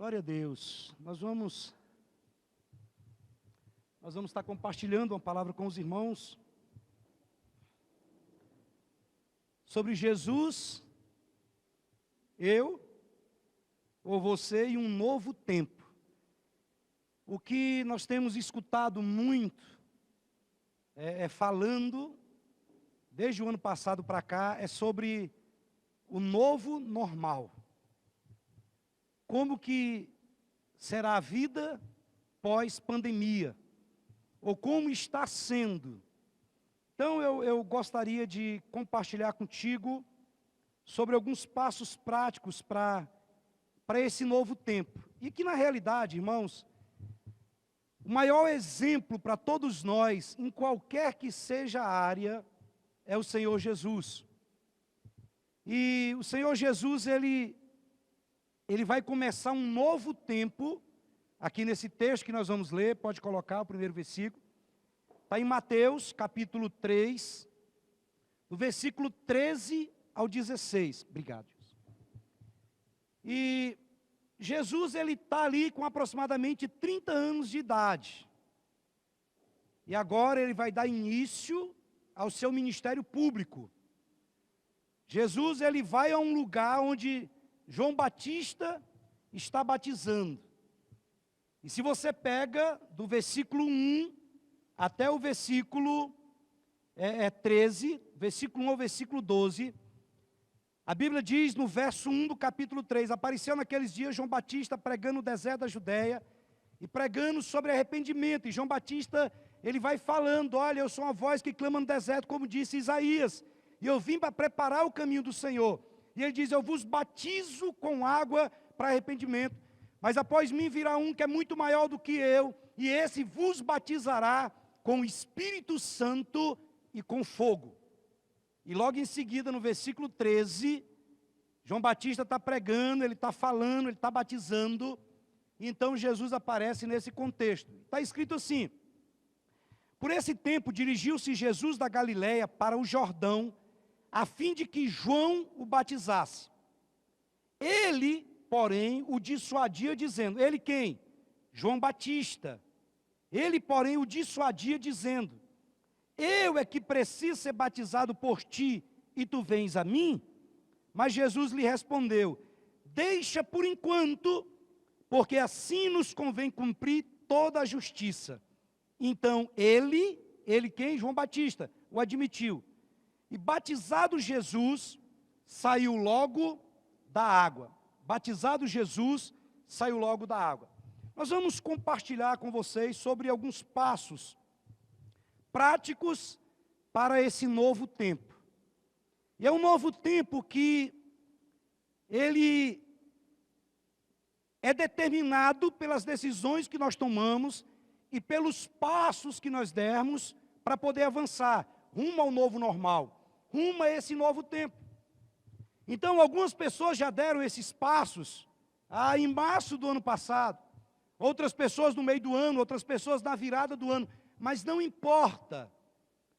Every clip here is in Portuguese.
Glória a Deus. Nós vamos estar compartilhando uma palavra com os irmãos sobre Jesus, eu ou você e um novo tempo. O que nós temos escutado muito falando, desde o ano passado para cá, é sobre o novo normal. Como que será a vida pós-pandemia? Ou como está sendo? Então eu gostaria de compartilhar contigo sobre alguns passos práticos para esse novo tempo. E que na realidade, irmãos, o maior exemplo para todos nós, em qualquer que seja a área, é o Senhor Jesus. E o Senhor Jesus, Ele vai começar um novo tempo, aqui nesse texto que nós vamos ler, pode colocar o primeiro versículo. Está em Mateus, capítulo 3, do versículo 13 ao 16. Obrigado. E Jesus, ele está ali com aproximadamente 30 anos de idade. E agora ele vai dar início ao seu ministério público. Jesus, ele vai a um lugar onde João Batista está batizando. E se você pega do versículo 1 até o versículo 13, versículo 1 ao versículo 12, a Bíblia diz no verso 1 do capítulo 3, apareceu naqueles dias João Batista pregando no deserto da Judéia, e pregando sobre arrependimento. E João Batista, ele vai falando, olha, eu sou uma voz que clama no deserto, como disse Isaías, e eu vim para preparar o caminho do Senhor. E ele diz, eu vos batizo com água para arrependimento, mas após mim virá um que é muito maior do que eu, e esse vos batizará com o Espírito Santo e com fogo. E logo em seguida, no versículo 13, João Batista está pregando, ele está falando, ele está batizando, e então Jesus aparece nesse contexto. Está escrito assim, por esse tempo dirigiu-se Jesus da Galileia para o Jordão, a fim de que João o batizasse. Ele, porém, o dissuadia dizendo, ele quem? João Batista. Ele, porém, o dissuadia dizendo, eu é que preciso ser batizado por ti, e tu vens a mim? Mas Jesus lhe respondeu, deixa por enquanto, porque assim nos convém cumprir toda a justiça. Então ele quem? João Batista, o admitiu. E batizado Jesus, saiu logo da água. Batizado Jesus, saiu logo da água. Nós vamos compartilhar com vocês sobre alguns passos práticos para esse novo tempo. E é um novo tempo que ele é determinado pelas decisões que nós tomamos e pelos passos que nós dermos para poder avançar rumo ao novo normal, rumo a esse novo tempo. Então, algumas pessoas já deram esses passos em março do ano passado, outras pessoas no meio do ano, outras pessoas na virada do ano, mas não importa.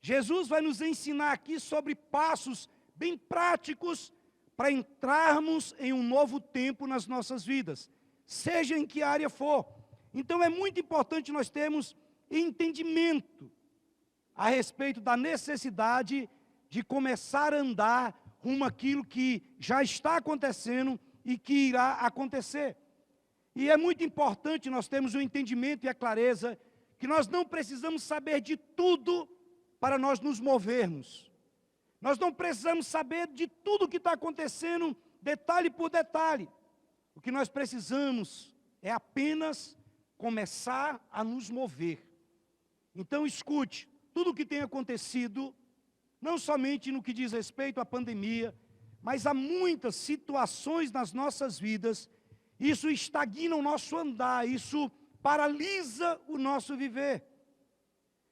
Jesus vai nos ensinar aqui sobre passos bem práticos para entrarmos em um novo tempo nas nossas vidas, seja em que área for. Então é muito importante nós termos entendimento a respeito da necessidade de começar a andar rumo àquilo que já está acontecendo e que irá acontecer. E é muito importante nós termos o entendimento e a clareza que nós não precisamos saber de tudo para nós nos movermos. Nós não precisamos saber de tudo o que está acontecendo, detalhe por detalhe. O que nós precisamos é apenas começar a nos mover. Então escute, tudo o que tem acontecido, não somente no que diz respeito à pandemia, mas há muitas situações nas nossas vidas, isso estagna o nosso andar, isso paralisa o nosso viver.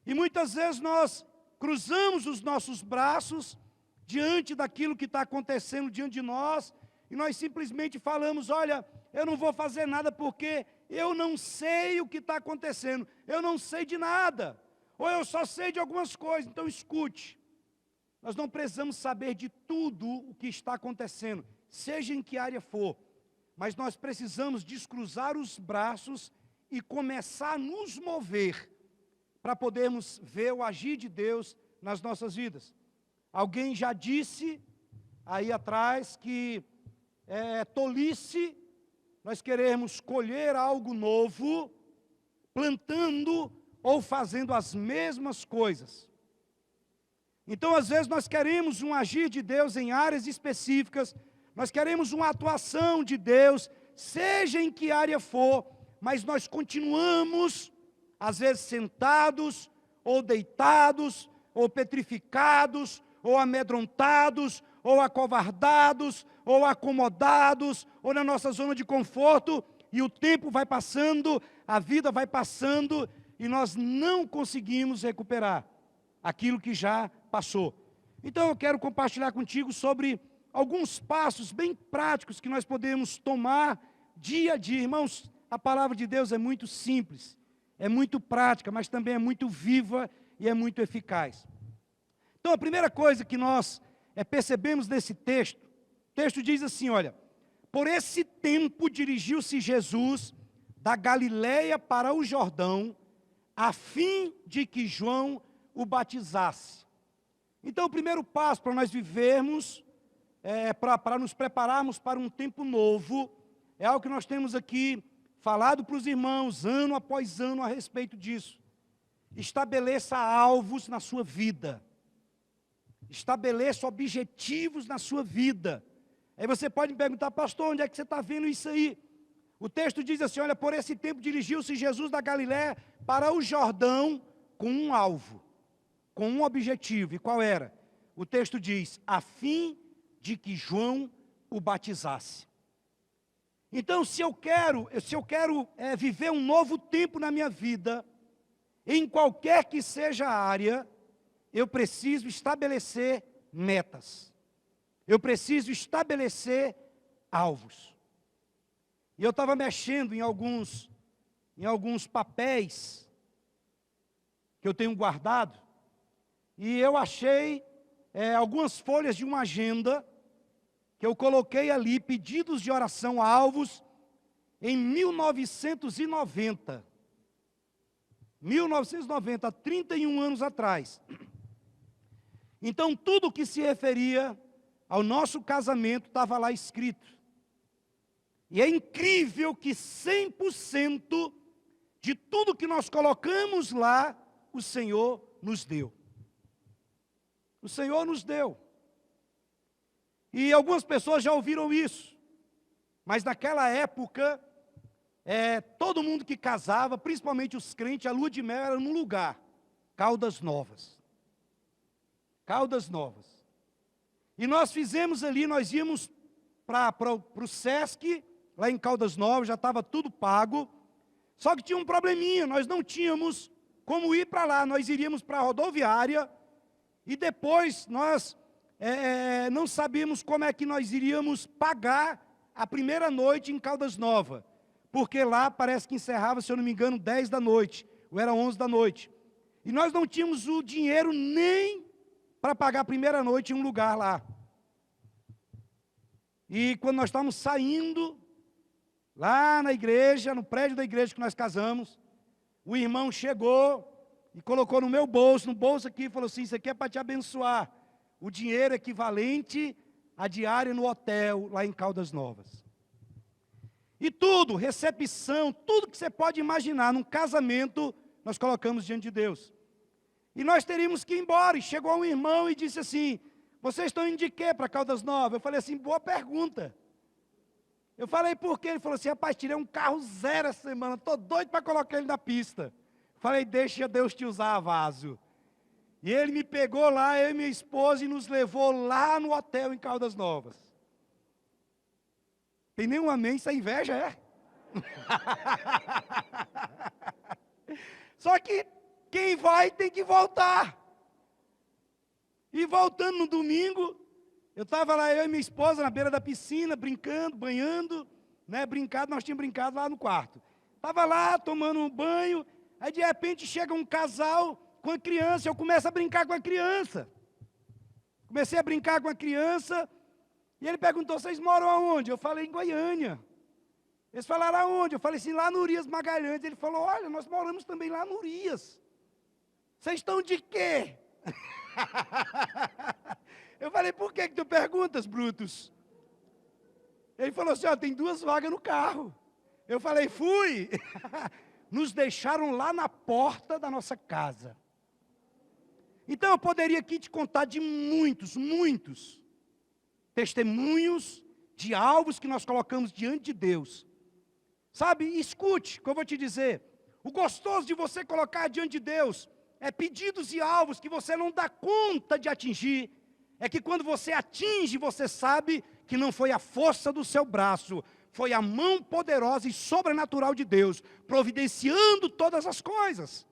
E muitas vezes nós cruzamos os nossos braços diante daquilo que está acontecendo diante de nós, e nós simplesmente falamos, olha, eu não vou fazer nada porque eu não sei o que está acontecendo, eu não sei de nada, ou eu só sei de algumas coisas. Então escute, nós não precisamos saber de tudo o que está acontecendo, seja em que área for, mas nós precisamos descruzar os braços e começar a nos mover para podermos ver o agir de Deus nas nossas vidas. Alguém já disse aí atrás que é tolice nós queremos colher algo novo, plantando ou fazendo as mesmas coisas. Então, às vezes, nós queremos um agir de Deus em áreas específicas, nós queremos uma atuação de Deus, seja em que área for, mas nós continuamos, às vezes, sentados, ou deitados, ou petrificados, ou amedrontados, ou acovardados, ou acomodados, ou na nossa zona de conforto, e o tempo vai passando, a vida vai passando, e nós não conseguimos recuperar aquilo que já passou. Então eu quero compartilhar contigo sobre alguns passos bem práticos que nós podemos tomar dia a dia. Irmãos, a palavra de Deus é muito simples, é muito prática, mas também é muito viva e é muito eficaz. Então a primeira coisa que nós percebemos nesse texto, o texto diz assim, olha, por esse tempo dirigiu-se Jesus da Galileia para o Jordão, a fim de que João o batizasse. Então o primeiro passo para nós vivermos, para nos prepararmos para um tempo novo, é algo que nós temos aqui falado para os irmãos, ano após ano, a respeito disso. Estabeleça alvos na sua vida. Estabeleça objetivos na sua vida. Aí você pode me perguntar, pastor, onde é que você está vendo isso aí? O texto diz assim, olha, por esse tempo dirigiu-se Jesus da Galiléia para o Jordão com um alvo, com um objetivo. E qual era? O texto diz, a fim de que João o batizasse. Então, se eu quero viver um novo tempo na minha vida, em qualquer que seja a área, eu preciso estabelecer metas. Eu preciso estabelecer alvos. E eu estava mexendo em alguns papéis que eu tenho guardado, e eu achei algumas folhas de uma agenda, que eu coloquei ali, pedidos de oração, alvos, em 1990. 1990, há 31 anos atrás. Então, tudo que se referia ao nosso casamento estava lá escrito. E é incrível que 100% de tudo que nós colocamos lá, o Senhor nos deu. O Senhor nos deu. E algumas pessoas já ouviram isso. Mas naquela época, todo mundo que casava, principalmente os crentes, a lua de mel era num lugar, Caldas Novas. Caldas Novas. E nós fizemos ali, nós íamos para o Sesc, lá em Caldas Novas, já estava tudo pago. Só que tinha um probleminha, nós não tínhamos como ir para lá, nós iríamos para a rodoviária, e depois nós não sabíamos como é que nós iríamos pagar a primeira noite em Caldas Novas, porque lá parece que encerrava, se eu não me engano, 10 da noite, ou era 11 da noite. E nós não tínhamos o dinheiro nem para pagar a primeira noite em um lugar lá. E quando nós estávamos saindo, lá na igreja, no prédio da igreja que nós casamos, o irmão chegou e colocou no meu bolso, aqui, e falou assim, isso aqui é para te abençoar. O dinheiro equivalente à diária no hotel, lá em Caldas Novas. E tudo, recepção, tudo que você pode imaginar num casamento, nós colocamos diante de Deus. E nós teríamos que ir embora. E chegou um irmão e disse assim, vocês estão indo de quê para Caldas Novas? Eu falei assim, boa pergunta. Eu falei, por quê? Ele falou assim, rapaz, tirei um carro zero essa semana, estou doido para colocar ele na pista. Eu falei, deixa Deus te usar, vaso. E ele me pegou lá, eu e minha esposa, e nos levou lá no hotel em Caldas Novas. Tem nenhum amém, isso é inveja, é? Só que quem vai tem que voltar. E voltando no domingo, eu estava lá, eu e minha esposa, na beira da piscina, brincando, banhando, né, nós tínhamos brincado lá no quarto. Estava lá, tomando um banho, aí de repente chega um casal com a criança, eu começo a brincar com a criança. Comecei a brincar com a criança, e ele perguntou, vocês moram aonde? Eu falei, em Goiânia. Eles falaram, aonde? Eu falei assim, lá no Urias Magalhães. Ele falou, olha, nós moramos também lá no Urias. Vocês estão de quê? Eu falei, por que tu perguntas, Brutus? Ele falou assim, ó, tem 2 vagas no carro. Eu falei, fui. Nos deixaram lá na porta da nossa casa. Então eu poderia aqui te contar de muitos testemunhos de alvos que nós colocamos diante de Deus. Sabe, escute o que eu vou te dizer. O gostoso de você colocar diante de Deus é pedidos e alvos que você não dá conta de atingir. É que quando você atinge, você sabe que não foi a força do seu braço, foi a mão poderosa e sobrenatural de Deus, providenciando todas as coisas.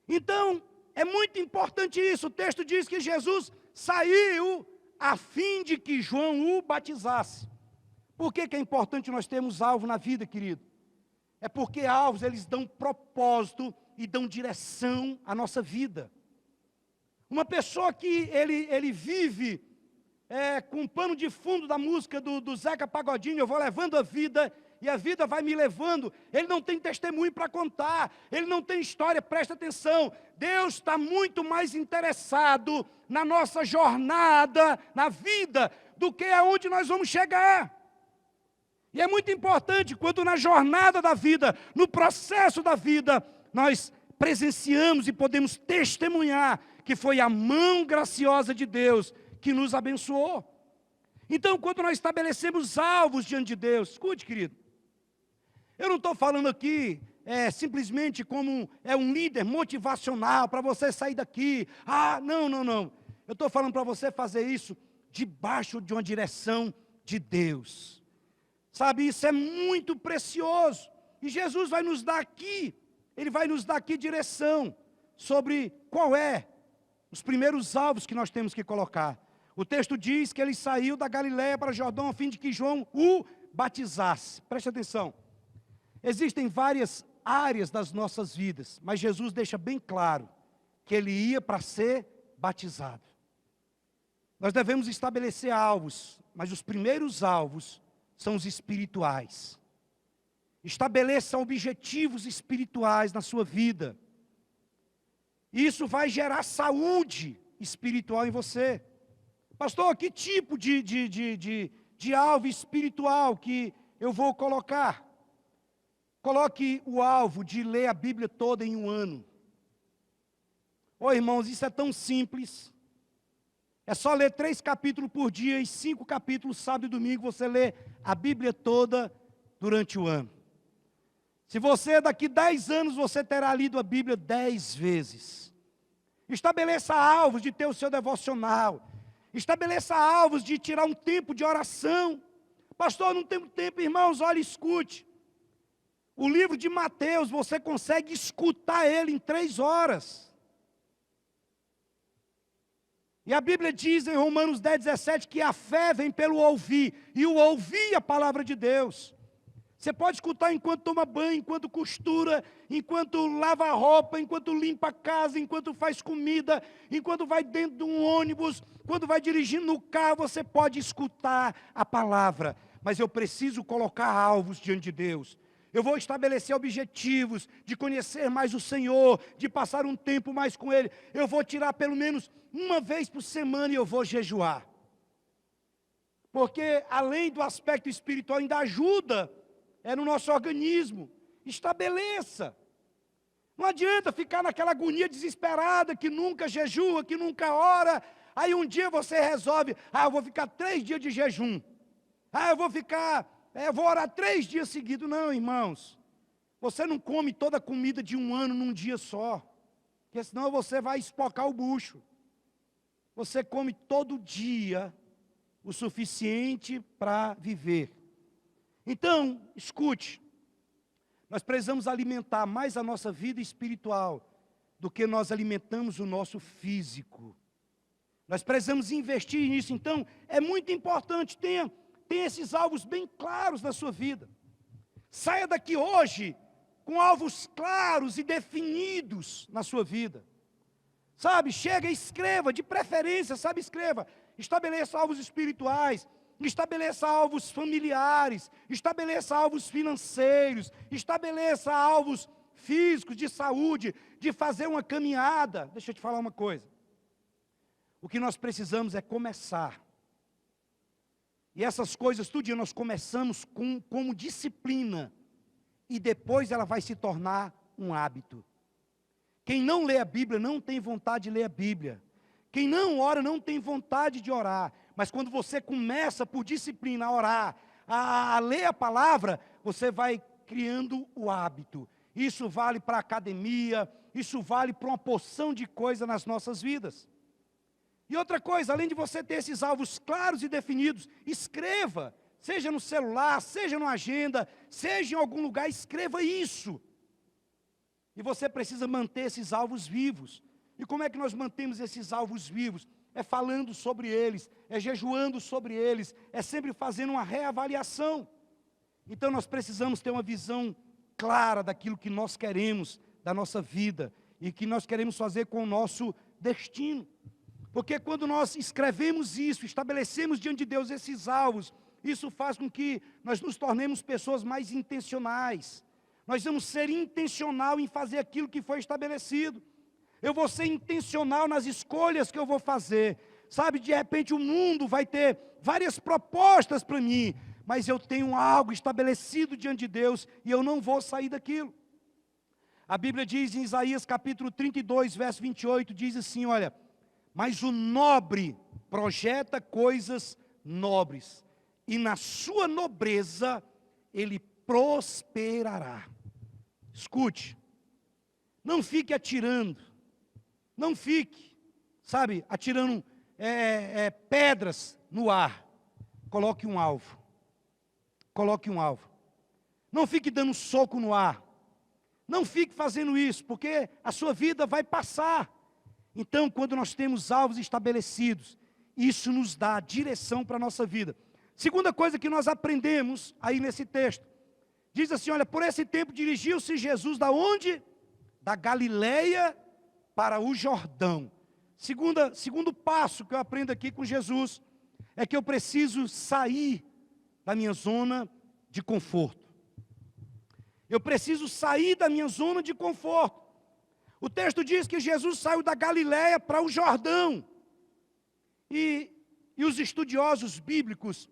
Então, é muito importante isso. O texto diz que Jesus saiu a fim de que João o batizasse. Por que é importante nós termos alvo na vida, querido? É porque alvos, eles dão propósito e dão direção à nossa vida. Uma pessoa que ele vive com um pano de fundo da música do Zeca Pagodinho, eu vou levando a vida e a vida vai me levando, ele não tem testemunho para contar, ele não tem história, presta atenção. Deus está muito mais interessado na nossa jornada, na vida, do que aonde nós vamos chegar. E é muito importante quando na jornada da vida, no processo da vida, nós presenciamos e podemos testemunhar que foi a mão graciosa de Deus que nos abençoou. Então, quando nós estabelecemos alvos diante de Deus, escute, querido, eu não estou falando aqui simplesmente como um líder motivacional para você sair daqui. Não. Eu estou falando para você fazer isso debaixo de uma direção de Deus. Sabe, isso é muito precioso. E Jesus vai nos dar aqui, Ele vai nos dar aqui direção sobre qual é os primeiros alvos que nós temos que colocar. O texto diz que ele saiu da Galiléia para Jordão a fim de que João o batizasse. Preste atenção. Existem várias áreas das nossas vidas, mas Jesus deixa bem claro que ele ia para ser batizado. Nós devemos estabelecer alvos, mas os primeiros alvos são os espirituais. Estabeleça objetivos espirituais na sua vida. Isso vai gerar saúde espiritual em você. Pastor, que tipo de alvo espiritual que eu vou colocar? Coloque o alvo de ler a Bíblia toda em um ano. Irmãos, isso é tão simples. É só ler 3 capítulos por dia e 5 capítulos sábado e domingo, você lê a Bíblia toda durante o ano. Se você, daqui 10 anos, você terá lido a Bíblia 10 vezes. Estabeleça alvos de ter o seu devocional. Estabeleça alvos de tirar um tempo de oração. Pastor, não tenho tempo, irmãos, olha, escute. O livro de Mateus, você consegue escutar ele em 3 horas. E a Bíblia diz em Romanos 10:17 que a fé vem pelo ouvir, e o ouvir a palavra de Deus. Você pode escutar enquanto toma banho, enquanto costura, enquanto lava a roupa, enquanto limpa a casa, enquanto faz comida, enquanto vai dentro de um ônibus, quando vai dirigindo no carro, você pode escutar a palavra. Mas eu preciso colocar alvos diante de Deus. Eu vou estabelecer objetivos de conhecer mais o Senhor, de passar um tempo mais com Ele. Eu vou tirar pelo menos uma vez por semana e eu vou jejuar. Porque além do aspecto espiritual, ainda ajuda no nosso organismo. Estabeleça. Não adianta ficar naquela agonia desesperada, que nunca jejua, que nunca ora. Aí um dia você resolve, eu vou ficar 3 dias de jejum. Eu vou orar 3 dias seguidos. Não, irmãos. Você não come toda a comida de um ano num dia só. Porque senão você vai espocar o bucho. Você come todo dia o suficiente para viver. Então, escute. Nós precisamos alimentar mais a nossa vida espiritual do que nós alimentamos o nosso físico. Nós precisamos investir nisso. Então, é muito importante, tenha esses alvos bem claros na sua vida. Saia daqui hoje com alvos claros e definidos na sua vida. Sabe, chega e escreva, de preferência, escreva. Estabeleça alvos espirituais. estabeleça alvos familiares, estabeleça alvos financeiros, estabeleça alvos físicos, de saúde, de fazer uma caminhada. Deixa eu te falar uma coisa. O que nós precisamos é começar. E essas coisas, todo dia nós começamos como disciplina, e depois ela vai se tornar um hábito. Quem não lê a Bíblia não tem vontade de ler a Bíblia. Quem não ora não tem vontade de orar. Mas quando você começa por disciplina a orar, a ler a palavra, você vai criando o hábito. Isso vale para a academia, isso vale para uma porção de coisa nas nossas vidas. E outra coisa, além de você ter esses alvos claros e definidos, escreva, seja no celular, seja numa agenda, seja em algum lugar, escreva isso. E você precisa manter esses alvos vivos. E como é que nós mantemos esses alvos vivos? É falando sobre eles, é jejuando sobre eles, é sempre fazendo uma reavaliação. Então nós precisamos ter uma visão clara daquilo que nós queremos da nossa vida e que nós queremos fazer com o nosso destino. Porque quando nós escrevemos isso, estabelecemos diante de Deus esses alvos, isso faz com que nós nos tornemos pessoas mais intencionais. Nós vamos ser intencional em fazer aquilo que foi estabelecido. Eu vou ser intencional nas escolhas que eu vou fazer. Sabe, de repente o mundo vai ter várias propostas para mim, mas eu tenho algo estabelecido diante de Deus e eu não vou sair daquilo. A Bíblia diz em Isaías capítulo 32, verso 28, diz assim, olha, mas o nobre projeta coisas nobres, e na sua nobreza ele prosperará. Escute, não fique atirando, não fique, sabe, atirando pedras no ar. Coloque um alvo, coloque um alvo. Não fique dando soco no ar, não fique fazendo isso, porque a sua vida vai passar. Então, quando nós temos alvos estabelecidos, isso nos dá direção para a nossa vida. Segunda coisa que nós aprendemos aí nesse texto, diz assim, olha, por esse tempo dirigiu-se Jesus da onde? Da Galileia para o Jordão. Segundo passo que eu aprendo aqui com Jesus, é que eu preciso sair da minha zona de conforto. Eu preciso sair da minha zona de conforto. O texto diz que Jesus saiu da Galileia para o Jordão. E os estudiosos bíblicos,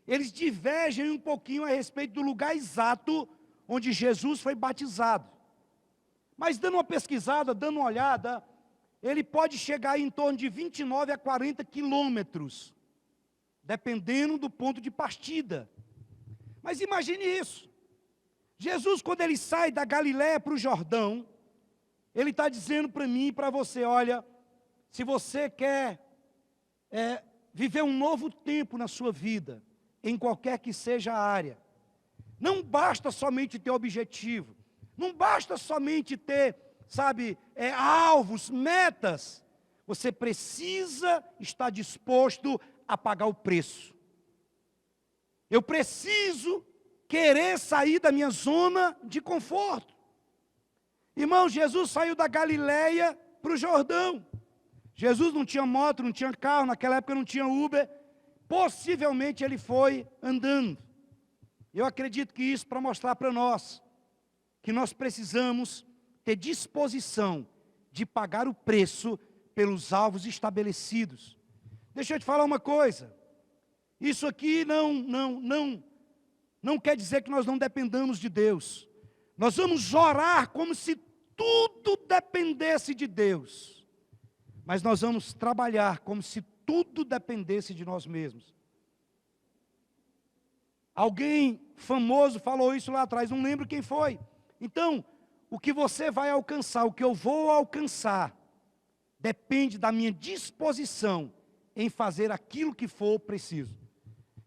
eles divergem um pouquinho a respeito do lugar exato onde Jesus foi batizado. Mas dando uma pesquisada, dando uma olhada, ele pode chegar em torno de 29 a 40 quilômetros, dependendo do ponto de partida. Mas imagine isso. Jesus, quando ele sai da Galileia para o Jordão, ele está dizendo para mim e para você, olha, se você quer viver um novo tempo na sua vida, em qualquer que seja a área, não basta somente ter objetivo, não basta somente ter, sabe, alvos, metas, você precisa estar disposto a pagar o preço. Eu preciso querer sair da minha zona de conforto. Irmão, Jesus saiu da Galileia para o Jordão. Jesus não tinha moto, não tinha carro, naquela época não tinha Uber. Possivelmente ele foi andando. Eu acredito que isso para mostrar para nós que nós precisamos ter disposição de pagar o preço pelos alvos estabelecidos. Deixa eu te falar uma coisa. Isso aqui não quer dizer que nós não dependamos de Deus. Nós vamos orar como se tudo dependesse de Deus. Mas nós vamos trabalhar como se tudo dependesse de nós mesmos. Alguém famoso falou isso lá atrás, não lembro quem foi. Então, o que você vai alcançar, o que eu vou alcançar, depende da minha disposição em fazer aquilo que for preciso.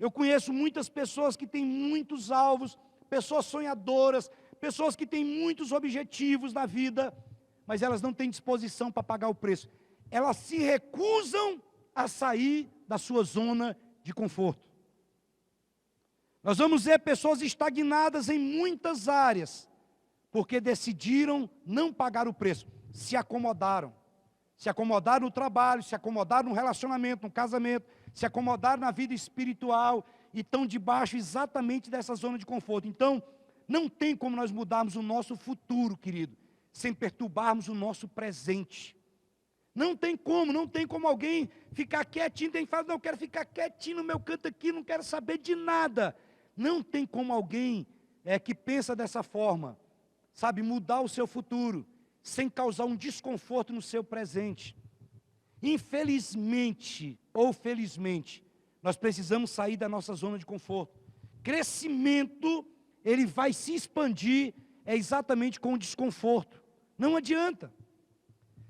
Eu conheço muitas pessoas que têm muitos alvos, pessoas sonhadoras, pessoas que têm muitos objetivos na vida, mas elas não têm disposição para pagar o preço. Elas se recusam a sair da sua zona de conforto. Nós vamos ver pessoas estagnadas em muitas áreas, porque decidiram não pagar o preço, se acomodaram. Se acomodaram no trabalho, se acomodaram no relacionamento, no casamento, se acomodaram na vida espiritual e estão debaixo exatamente dessa zona de conforto. Então, não tem como nós mudarmos o nosso futuro, querido, sem perturbarmos o nosso presente. Não tem como alguém ficar quietinho, tem que falar, não, eu quero ficar quietinho no meu canto aqui, não quero saber de nada. Não tem como alguém que pensa dessa forma, sabe, mudar o seu futuro, sem causar um desconforto no seu presente. Infelizmente, ou felizmente, nós precisamos sair da nossa zona de conforto. Crescimento, ele vai se expandir, exatamente com o desconforto. Não adianta.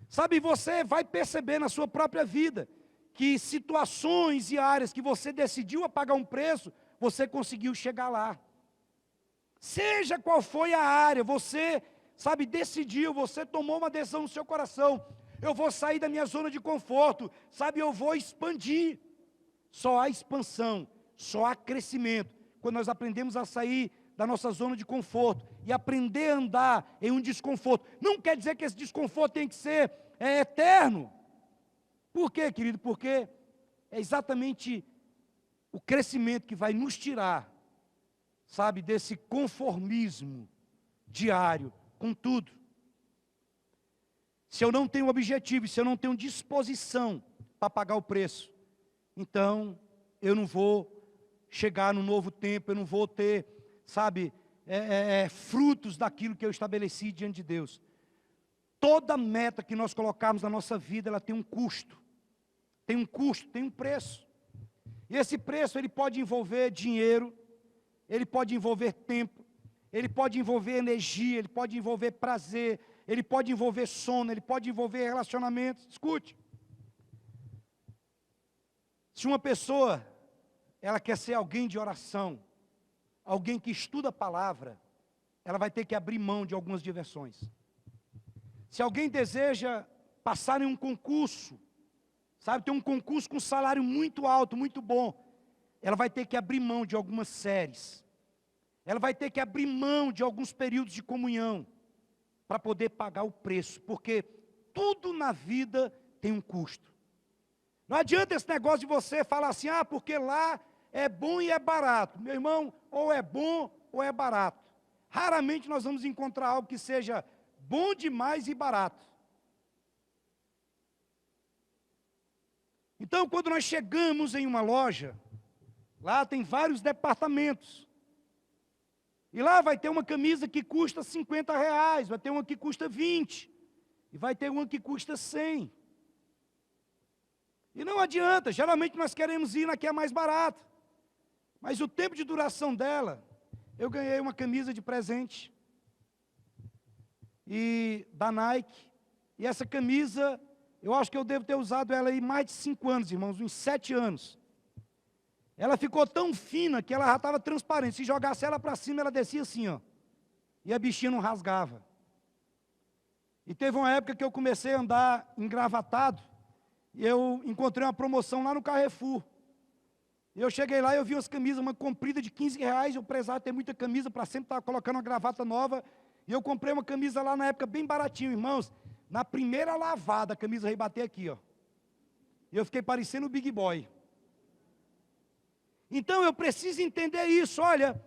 Sabe, você vai perceber na sua própria vida, que situações e áreas que você decidiu a pagar um preço, você conseguiu chegar lá. Seja qual foi a área, você, sabe, decidiu, você tomou uma decisão no seu coração. Eu vou sair da minha zona de conforto, sabe, eu vou expandir. Só há expansão, só há crescimento, quando nós aprendemos a sair da nossa zona de conforto e aprender a andar em um desconforto. Não quer dizer que esse desconforto tem que ser eterno. Por quê, querido? Porque é exatamente o crescimento que vai nos tirar, sabe, desse conformismo diário com tudo. Se eu não tenho objetivo, se eu não tenho disposição para pagar o preço, então eu não vou chegar no novo tempo, eu não vou ter, sabe, frutos daquilo que eu estabeleci diante de Deus. Toda meta que nós colocarmos na nossa vida, ela tem um custo. Tem um custo, tem um preço. E esse preço, ele pode envolver dinheiro, ele pode envolver tempo, ele pode envolver energia, ele pode envolver prazer, ele pode envolver sono, ele pode envolver relacionamentos. Escute. Se uma pessoa, ela quer ser alguém de oração, alguém que estuda a palavra, ela vai ter que abrir mão de algumas diversões. Se alguém deseja passar em um concurso, sabe, ter um concurso com salário muito alto, muito bom, ela vai ter que abrir mão de algumas séries. Ela vai ter que abrir mão de alguns períodos de comunhão, para poder pagar o preço, porque tudo na vida tem um custo. Não adianta esse negócio de você falar assim, porque lá é bom e é barato. Meu irmão, ou é bom ou é barato. Raramente nós vamos encontrar algo que seja bom demais e barato. Então, quando nós chegamos em uma loja, lá tem vários departamentos. E lá vai ter uma camisa que custa R$50, vai ter uma que custa 20, e vai ter uma que custa 100. E não adianta, geralmente nós queremos ir na que é mais barata. Mas o tempo de duração dela, eu ganhei uma camisa de presente, e da Nike, e essa camisa, eu acho que eu devo ter usado ela aí mais de 5 anos, irmãos, uns 7 anos. Ela ficou tão fina que ela já estava transparente. Se jogasse ela para cima, ela descia assim, ó. E a bichinha não rasgava. E teve uma época que eu comecei a andar engravatado, e eu encontrei uma promoção lá no Carrefour. E eu cheguei lá e eu vi umas camisas, uma comprida de R$15, eu precisava ter muita camisa para sempre estar colocando uma gravata nova. E eu comprei uma camisa lá na época bem baratinho, irmãos. Na primeira lavada, a camisa veio bater aqui, ó. E eu fiquei parecendo o Big Boy. Então eu preciso entender isso, olha,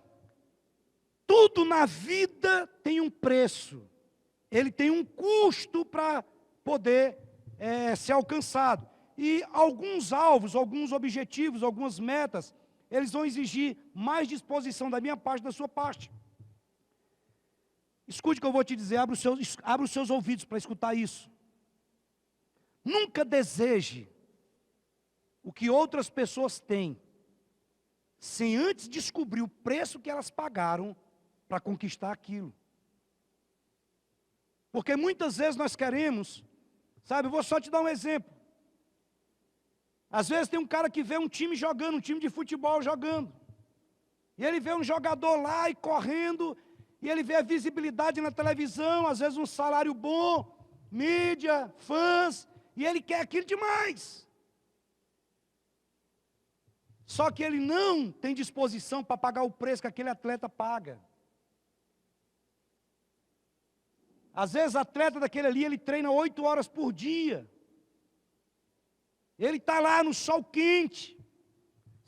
tudo na vida tem um preço, ele tem um custo para poder ser alcançado. E alguns alvos, alguns objetivos, algumas metas, eles vão exigir mais disposição da minha parte, da sua parte. Escute o que eu vou te dizer, abra os seus ouvidos para escutar isso. Nunca deseje o que outras pessoas têm, sem antes descobrir o preço que elas pagaram para conquistar aquilo. Porque muitas vezes nós queremos, sabe, eu vou só te dar um exemplo. Às vezes tem um cara que vê um time jogando, um time de futebol jogando. E ele vê um jogador lá e correndo, e ele vê a visibilidade na televisão, às vezes um salário bom, mídia, fãs, e ele quer aquilo demais. Só que ele não tem disposição para pagar o preço que aquele atleta paga. Às vezes, atleta daquele ali, ele treina 8 horas por dia. Ele está lá no sol quente.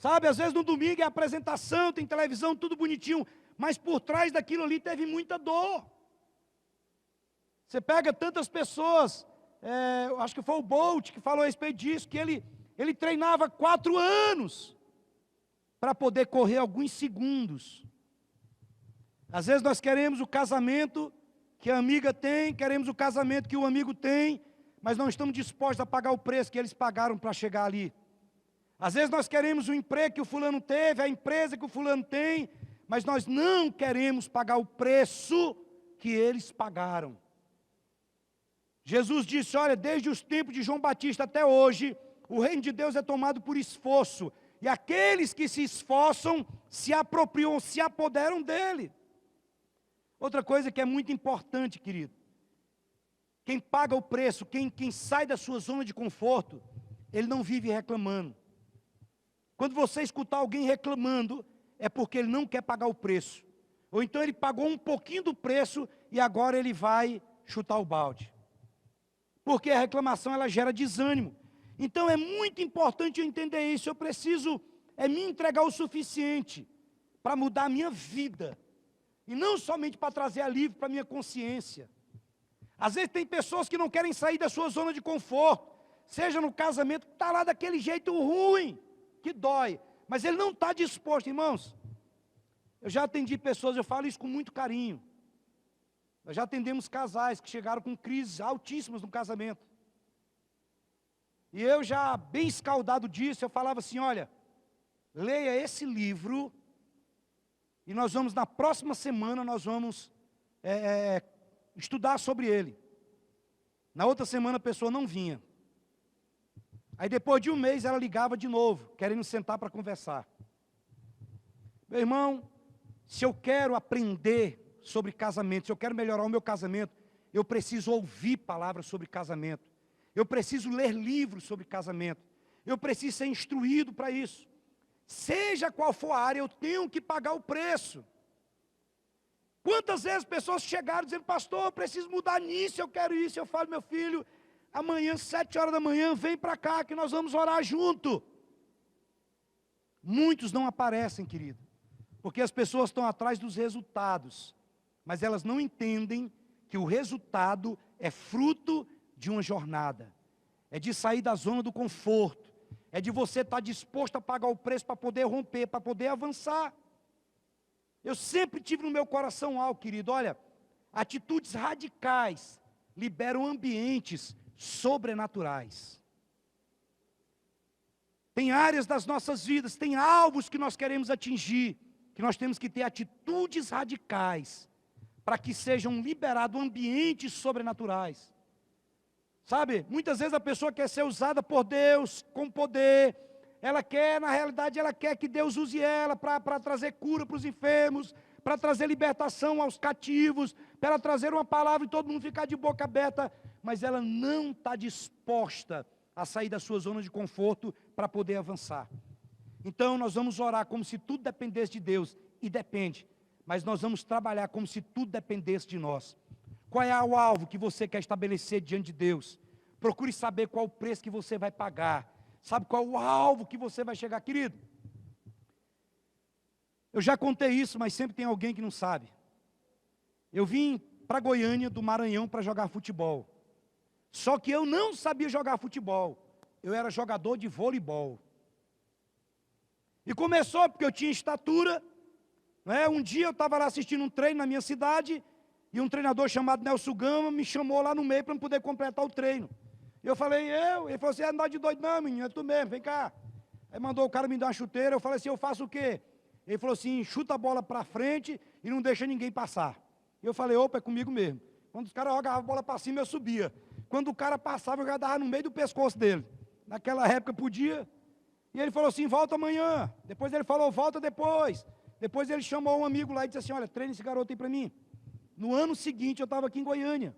Sabe, às vezes no domingo é apresentação, tem televisão, tudo bonitinho, mas por trás daquilo ali teve muita dor. Você pega tantas pessoas, acho que foi o Bolt que falou a respeito disso, que ele treinava 4 anos para poder correr alguns segundos. Às vezes nós queremos o casamento que a amiga tem, queremos o casamento que o amigo tem, mas não estamos dispostos a pagar o preço que eles pagaram para chegar ali. Às vezes nós queremos o emprego que o fulano teve, a empresa que o fulano tem, mas nós não queremos pagar o preço que eles pagaram. Jesus disse, olha, desde os tempos de João Batista até hoje, o reino de Deus é tomado por esforço, e aqueles que se esforçam se apropriam, se apoderam dele. Outra coisa que é muito importante, querido, quem paga o preço, quem sai da sua zona de conforto, ele não vive reclamando. Quando você escutar alguém reclamando, é porque ele não quer pagar o preço. Ou então ele pagou um pouquinho do preço e agora ele vai chutar o balde. Porque a reclamação ela gera desânimo. Então é muito importante eu entender isso. Eu preciso me entregar o suficiente para mudar a minha vida. E não somente para trazer alívio para a minha consciência. Às vezes tem pessoas que não querem sair da sua zona de conforto. Seja no casamento, que está lá daquele jeito ruim, que dói. Mas ele não está disposto, irmãos. Eu já atendi pessoas, eu falo isso com muito carinho. Nós já atendemos casais que chegaram com crises altíssimas no casamento. E eu já, bem escaldado disso, eu falava assim, olha, leia esse livro, e nós vamos, na próxima semana, nós vamos estudar sobre ele. Na outra semana a pessoa não vinha. Aí depois de um mês ela ligava de novo, querendo sentar para conversar. Meu irmão, se eu quero aprender sobre casamento, se eu quero melhorar o meu casamento, eu preciso ouvir palavras sobre casamento. Eu preciso ler livros sobre casamento. Eu preciso ser instruído para isso. Seja qual for a área, eu tenho que pagar o preço. Quantas vezes pessoas chegaram dizendo, pastor, eu preciso mudar nisso, eu quero isso. Eu falo, meu filho, amanhã, 7 horas da manhã, vem para cá que nós vamos orar junto. Muitos não aparecem, querido, porque as pessoas estão atrás dos resultados, mas elas não entendem que o resultado é fruto de uma jornada, é de sair da zona do conforto, é de você estar disposto a pagar o preço para poder romper, para poder avançar. Eu sempre tive no meu coração algo, querido, olha, atitudes radicais liberam ambientes sobrenaturais. Tem áreas das nossas vidas, tem alvos que nós queremos atingir, que nós temos que ter atitudes radicais, para que sejam liberados ambientes sobrenaturais. Sabe, muitas vezes a pessoa quer ser usada por Deus, com poder, ela quer, na realidade, ela quer que Deus use ela para trazer cura para os enfermos, para trazer libertação aos cativos, para ela trazer uma palavra e todo mundo ficar de boca aberta, mas ela não está disposta a sair da sua zona de conforto para poder avançar. Então nós vamos orar como se tudo dependesse de Deus, e depende, mas nós vamos trabalhar como se tudo dependesse de nós. Qual é o alvo que você quer estabelecer diante de Deus? Procure saber qual o preço que você vai pagar. Sabe qual é o alvo que você vai chegar, querido? Eu já contei isso, mas sempre tem alguém que não sabe. Eu vim para Goiânia, do Maranhão, para jogar futebol. Só que eu não sabia jogar futebol. Eu era jogador de voleibol. E começou porque eu tinha estatura. Né? Um dia eu estava lá assistindo um treino na minha cidade, e um treinador chamado Nelson Gama me chamou lá no meio para eu poder completar o treino. Eu falei, ele falou assim, não dá de doido não, menino, é tu mesmo, vem cá. Aí mandou o cara me dar uma chuteira, eu falei assim, eu faço o quê? Ele falou assim, chuta a bola para frente e não deixa ninguém passar. Eu falei, opa, é comigo mesmo. Quando os caras jogavam a bola para cima, eu subia. Quando o cara passava, eu já dava no meio do pescoço dele. Naquela época podia. E ele falou assim, volta amanhã. Depois ele falou, volta depois. Depois ele chamou um amigo lá e disse assim, olha, treina esse garoto aí para mim. No ano seguinte eu estava aqui em Goiânia.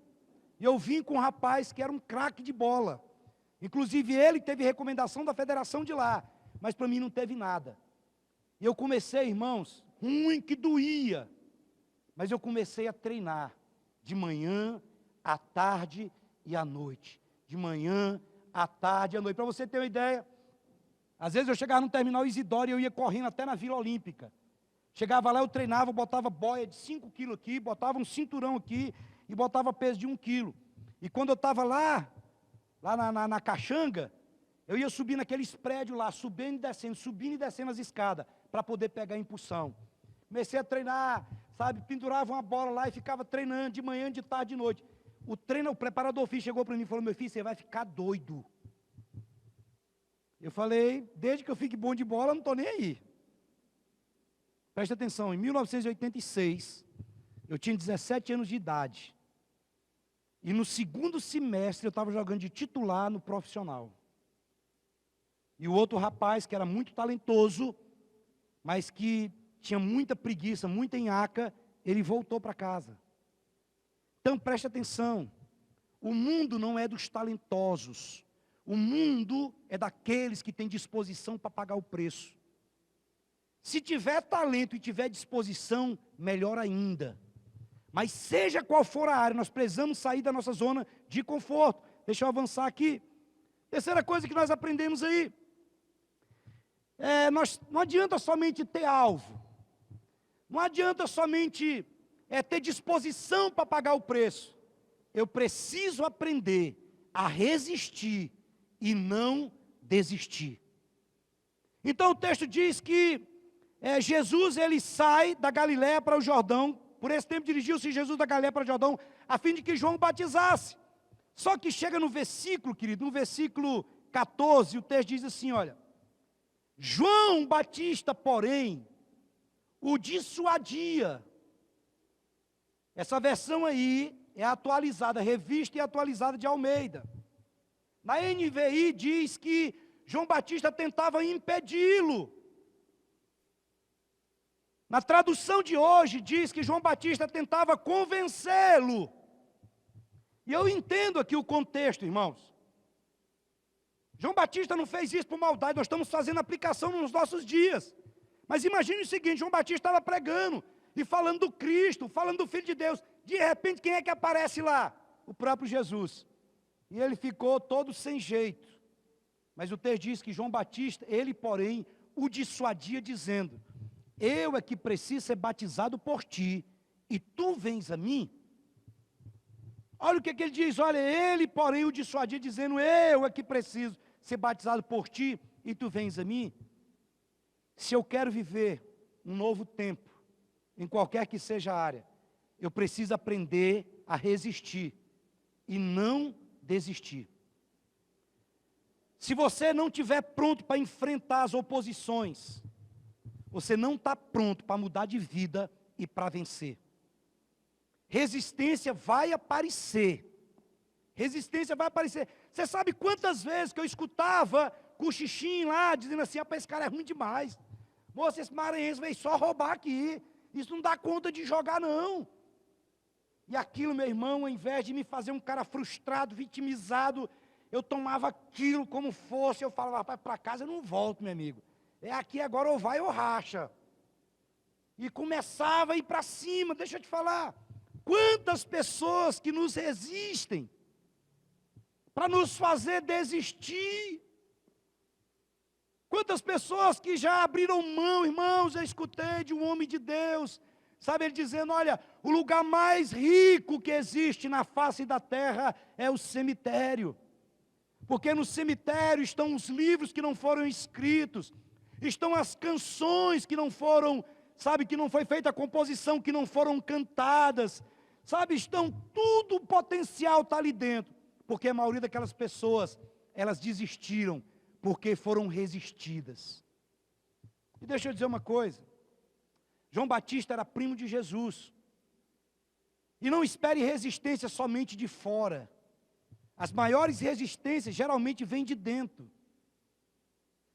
E eu vim com um rapaz que era um craque de bola. Inclusive ele teve recomendação da federação de lá. Mas para mim não teve nada. E eu comecei, irmãos, ruim que doía. Mas eu comecei a treinar. De manhã, à tarde e à noite. De manhã, à tarde e à noite. Para você ter uma ideia, Às vezes eu chegava no terminal Isidoro e eu ia correndo até na Vila Olímpica. Chegava lá, eu treinava, eu botava boia de 5 quilos aqui, botava um cinturão aqui e botava peso de 1 quilo. E quando eu estava lá na caixanga, eu ia subir naqueles prédios lá, subindo e descendo as escadas, para poder pegar a impulsão. Comecei a treinar, sabe, pendurava uma bola lá e ficava treinando de manhã, de tarde, de noite. O preparador físico chegou para mim e falou: meu filho, você vai ficar doido. Eu falei: desde que eu fique bom de bola, eu não estou nem aí. Preste atenção, em 1986, eu tinha 17 anos de idade. E no segundo semestre eu estava jogando de titular no profissional. E o outro rapaz, que era muito talentoso, mas que tinha muita preguiça, muita nhaca, ele voltou para casa. Então preste atenção, o mundo não é dos talentosos. O mundo é daqueles que têm disposição para pagar o preço. Se tiver talento e tiver disposição, melhor ainda. Mas seja qual for a área, nós precisamos sair da nossa zona de conforto. Deixa eu avançar aqui. Terceira coisa que nós aprendemos aí. Não adianta somente ter alvo. Não adianta somente ter disposição para pagar o preço. Eu preciso aprender a resistir e não desistir. Então o texto diz que Jesus ele sai da Galiléia para o Jordão. Por esse tempo dirigiu-se Jesus da Galiléia para o Jordão, a fim de que João batizasse. Só que chega no versículo, querido, no versículo 14, o texto diz assim, olha: João Batista, porém, o dissuadia. Essa versão aí é atualizada, revista e atualizada de Almeida. Na NVI diz que João Batista tentava impedi-lo. Na tradução de hoje diz que João Batista tentava convencê-lo. E eu entendo aqui o contexto, irmãos. João Batista não fez isso por maldade, nós estamos fazendo aplicação nos nossos dias. Mas imagine o seguinte, João Batista estava pregando e falando do Cristo, falando do Filho de Deus. De repente, quem é que aparece lá? O próprio Jesus. E ele ficou todo sem jeito. Mas o texto diz que João Batista, ele, porém, o dissuadia dizendo: eu é que preciso ser batizado por ti, e tu vens a mim? Olha o que ele diz, olha, ele, porém, o dissuadia dizendo: eu é que preciso ser batizado por ti, e tu vens a mim? Se eu quero viver um novo tempo, em qualquer que seja a área, eu preciso aprender a resistir, e não desistir. Se você não estiver pronto para enfrentar as oposições, você não está pronto para mudar de vida e para vencer. Resistência vai aparecer. Resistência vai aparecer. Você sabe quantas vezes que eu escutava cochichinho lá, dizendo assim: rapaz, esse cara é ruim demais. Moça, esse maranhense veio só roubar aqui. Isso não dá conta de jogar, não. E aquilo, meu irmão, ao invés de me fazer um cara frustrado, vitimizado, eu tomava aquilo como fosse. Eu falava: rapaz, para casa eu não volto, meu amigo. É aqui agora, ou vai ou racha. E começava a ir para cima. Deixa eu te falar, quantas pessoas que nos resistem para nos fazer desistir. Quantas pessoas que já abriram mão, irmãos, eu escutei de um homem de Deus, sabe, ele dizendo: olha, o lugar mais rico que existe na face da terra é o cemitério. Porque no cemitério estão os livros que não foram escritos, estão as canções que não foram, sabe, que não foi feita a composição, que não foram cantadas, sabe, estão tudo, o potencial está ali dentro, porque a maioria daquelas pessoas, elas desistiram, porque foram resistidas. E deixa eu dizer uma coisa, João Batista era primo de Jesus, e não espere resistência somente de fora, as maiores resistências geralmente vêm de dentro.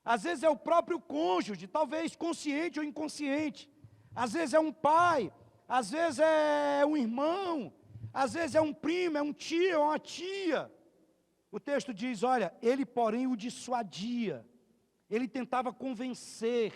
Às vezes é o próprio cônjuge, talvez consciente ou inconsciente. Às vezes é um pai, às vezes é um irmão, às vezes é um primo, é um tio, é uma tia. O texto diz, olha, ele porém o dissuadia. Ele tentava convencer,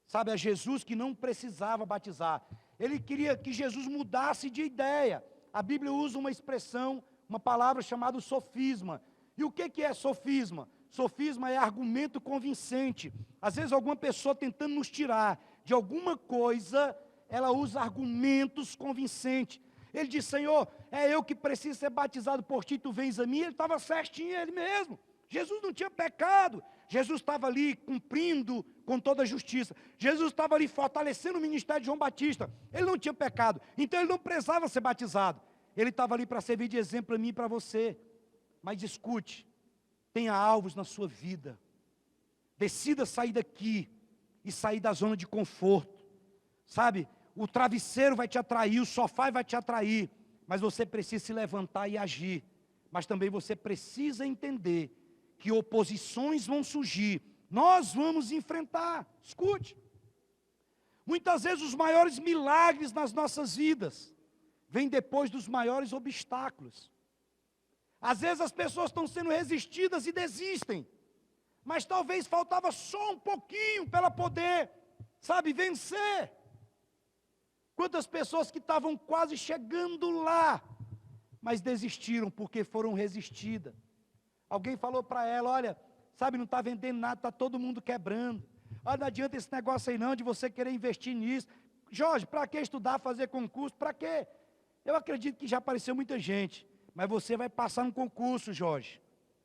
sabe, a Jesus que não precisava batizar. Ele queria que Jesus mudasse de ideia. A Bíblia usa uma expressão, uma palavra chamada sofisma. E o que é sofisma? Sofisma é argumento convincente. Às vezes alguma pessoa tentando nos tirar de alguma coisa, ela usa argumentos convincentes. Ele diz, Senhor, é eu que preciso ser batizado por ti, tu vens a mim. Ele estava certinho, ele mesmo. Jesus não tinha pecado. Jesus estava ali cumprindo com toda a justiça. Jesus estava ali fortalecendo o ministério de João Batista. Ele não tinha pecado. Então ele não precisava ser batizado. Ele estava ali para servir de exemplo para mim e para você. Mas escute, tenha alvos na sua vida. Decida sair daqui e sair da zona de conforto. Sabe, o travesseiro vai te atrair, o sofá vai te atrair. Mas você precisa se levantar e agir. Mas também você precisa entender que oposições vão surgir. Nós vamos enfrentar. Escute. Muitas vezes os maiores milagres nas nossas vidas vêm depois dos maiores obstáculos. Às vezes as pessoas estão sendo resistidas e desistem. Mas talvez faltava só um pouquinho para ela poder, sabe, vencer. Quantas pessoas que estavam quase chegando lá, mas desistiram porque foram resistidas. Alguém falou para ela, olha, sabe, não está vendendo nada, está todo mundo quebrando. Olha, não adianta esse negócio aí não, de você querer investir nisso. Jorge, para que estudar, fazer concurso, para quê? Eu acredito que já apareceu muita gente, mas você vai passar no concurso, Jorge.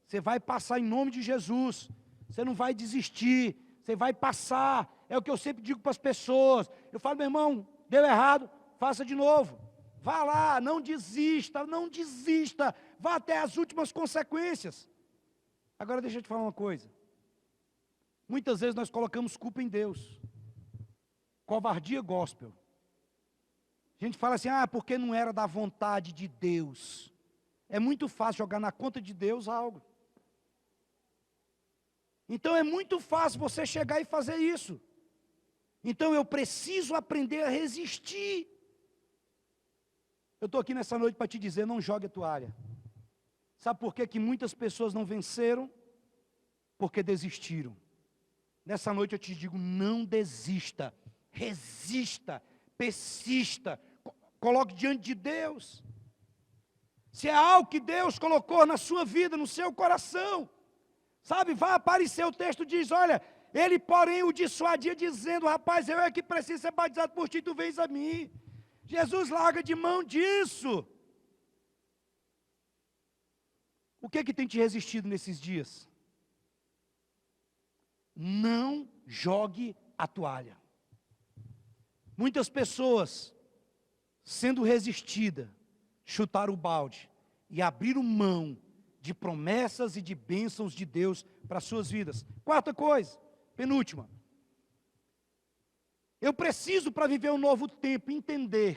Você vai passar em nome de Jesus. Você não vai desistir, você vai passar. É o que eu sempre digo para as pessoas. Eu falo, meu irmão, deu errado, faça de novo. Vá lá, não desista, não desista. Vá até as últimas consequências. Agora deixa eu te falar uma coisa. Muitas vezes nós colocamos culpa em Deus. Covardia gospel. A gente fala assim, porque não era da vontade de Deus. É muito fácil jogar na conta de Deus algo. Então é muito fácil você chegar e fazer isso. Então eu preciso aprender a resistir. Eu estou aqui nessa noite para te dizer, não jogue a toalha. Sabe por que muitas pessoas não venceram? Porque desistiram. Nessa noite eu te digo, não desista. Resista, persista. Coloque diante de Deus. Se é algo que Deus colocou na sua vida, no seu coração, sabe, vai aparecer, o texto diz, olha, ele porém o dissuadia dizendo, rapaz, eu é que preciso ser batizado por ti, tu vens a mim. Jesus larga de mão disso. O que tem te resistido nesses dias? Não jogue a toalha. Muitas pessoas, sendo resistidas, chutaram o balde e abriram mão de promessas e de bênçãos de Deus para as suas vidas. Quarta coisa, penúltima. Eu preciso, para viver um novo tempo, entender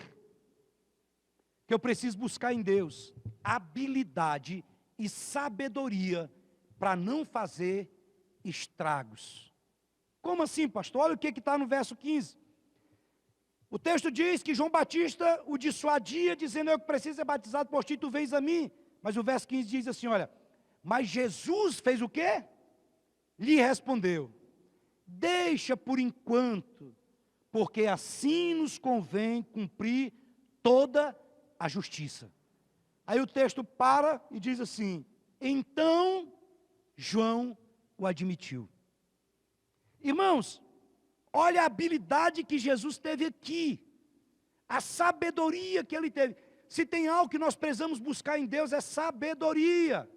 que eu preciso buscar em Deus habilidade e sabedoria para não fazer estragos. Como assim, pastor? Olha o que está no verso 15. O texto diz que João Batista o dissuadia, dizendo, eu que preciso ser batizado por ti, tu vens a mim. Mas o verso 15 diz assim, olha, mas Jesus fez o quê? Lhe respondeu, deixa por enquanto, porque assim nos convém cumprir toda a justiça. Aí o texto para e diz assim, então João o admitiu. Irmãos, olha a habilidade que Jesus teve aqui, a sabedoria que ele teve. Se tem algo que nós precisamos buscar em Deus é sabedoria.